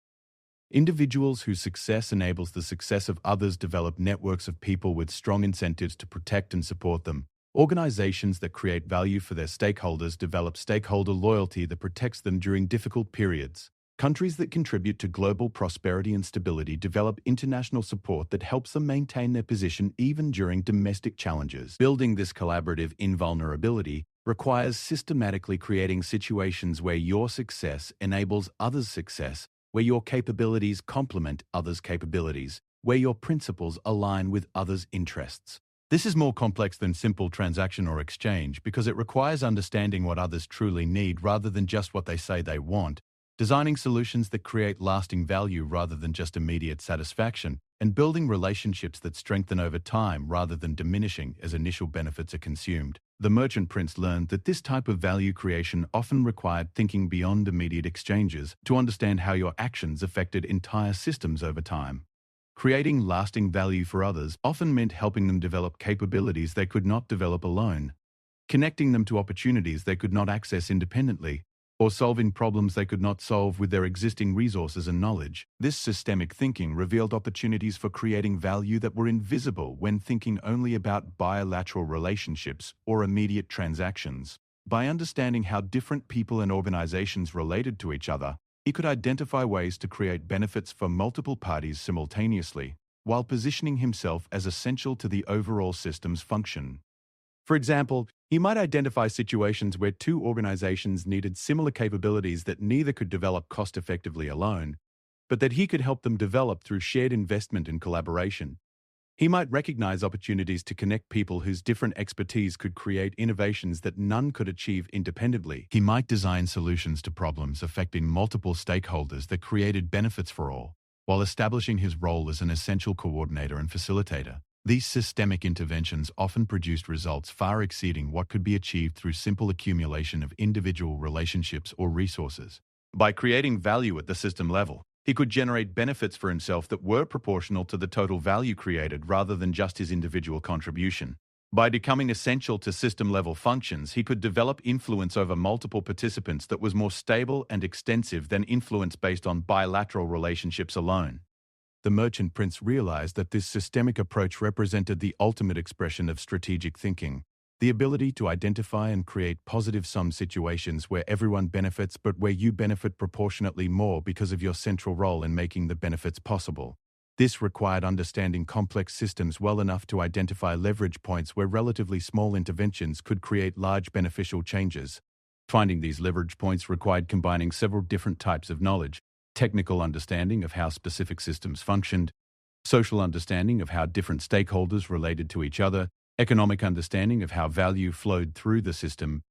Individuals whose success enables the success of others develop networks of people with strong incentives to protect and support them. Organizations that create value for their stakeholders develop stakeholder loyalty that protects them during difficult periods. Countries that contribute to global prosperity and stability develop international support that helps them maintain their position even during domestic challenges. Building this collaborative invulnerability requires systematically creating situations where your success enables others' success, where your capabilities complement others' capabilities, where your principles align with others' interests. This is more complex than simple transaction or exchange because it requires understanding what others truly need rather than just what they say they want, designing solutions that create lasting value rather than just immediate satisfaction, and building relationships that strengthen over time rather than diminishing as initial benefits are consumed. The merchant prince learned that this type of value creation often required thinking beyond immediate exchanges to understand how your actions affected entire systems over time. Creating lasting value for others often meant helping them develop capabilities they could not develop alone, connecting them to opportunities they could not access independently, or solving problems they could not solve with their existing resources and knowledge. This systemic thinking revealed opportunities for creating value that were invisible when thinking only about bilateral relationships or immediate transactions. By understanding how different people and organizations related to each other, he could identify ways to create benefits for multiple parties simultaneously, while positioning himself as essential to the overall system's function. For example, he might identify situations where two organizations needed similar capabilities that neither could develop cost-effectively alone, but that he could help them develop through shared investment and collaboration. He might recognize opportunities to connect people whose different expertise could create innovations that none could achieve independently. He might design solutions to problems affecting multiple stakeholders that created benefits for all, while establishing his role as an essential coordinator and facilitator. These systemic interventions often produced results far exceeding what could be achieved through simple accumulation of individual relationships or resources. By creating value at the system level, he could generate benefits for himself that were proportional to the total value created rather than just his individual contribution. By becoming essential to system-level functions, he could develop influence over multiple participants that was more stable and extensive than influence based on bilateral relationships alone. The merchant prince realized that this systemic approach represented the ultimate expression of strategic thinking, The ability to identify and create positive-sum situations where everyone benefits but where you benefit proportionately more because of your central role in making the benefits possible. This required understanding complex systems well enough to identify leverage points where relatively small interventions could create large beneficial changes. Finding these leverage points required combining several different types of knowledge: technical understanding of how specific systems functioned, social understanding of how different stakeholders related to each other, economic understanding of how value flowed through the system,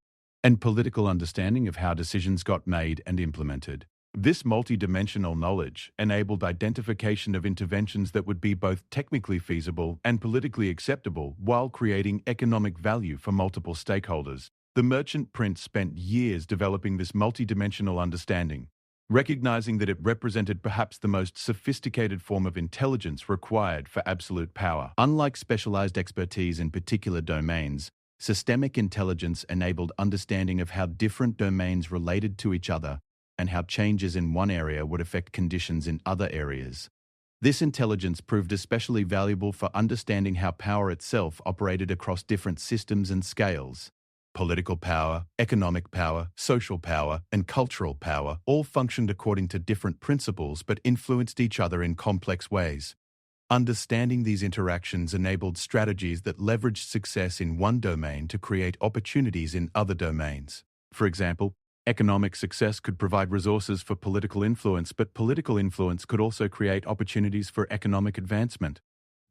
and political understanding of how decisions got made and implemented. This multidimensional knowledge enabled identification of interventions that would be both technically feasible and politically acceptable while creating economic value for multiple stakeholders. The merchant prince spent years developing this multidimensional understanding, recognizing that it represented perhaps the most sophisticated form of intelligence required for absolute power. Unlike specialized expertise in particular domains, systemic intelligence enabled understanding of how different domains related to each other and how changes in one area would affect conditions in other areas. This intelligence proved especially valuable for understanding how power itself operated across different systems and scales. Political power, economic power, social power, and cultural power all functioned according to different principles but influenced each other in complex ways. Understanding these interactions enabled strategies that leveraged success in one domain to create opportunities in other domains. For example, economic success could provide resources for political influence, but political influence could also create opportunities for economic advancement.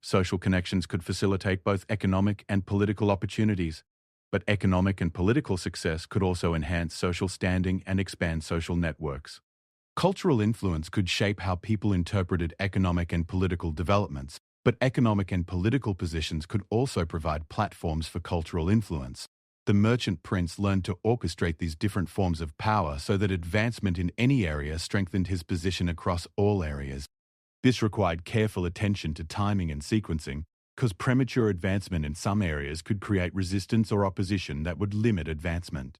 Social connections could facilitate both economic and political opportunities, but economic and political success could also enhance social standing and expand social networks. Cultural influence could shape how people interpreted economic and political developments, but economic and political positions could also provide platforms for cultural influence. The merchant prince learned to orchestrate these different forms of power so that advancement in any area strengthened his position across all areas. This required careful attention to timing and sequencing, because premature advancement in some areas could create resistance or opposition that would limit advancement.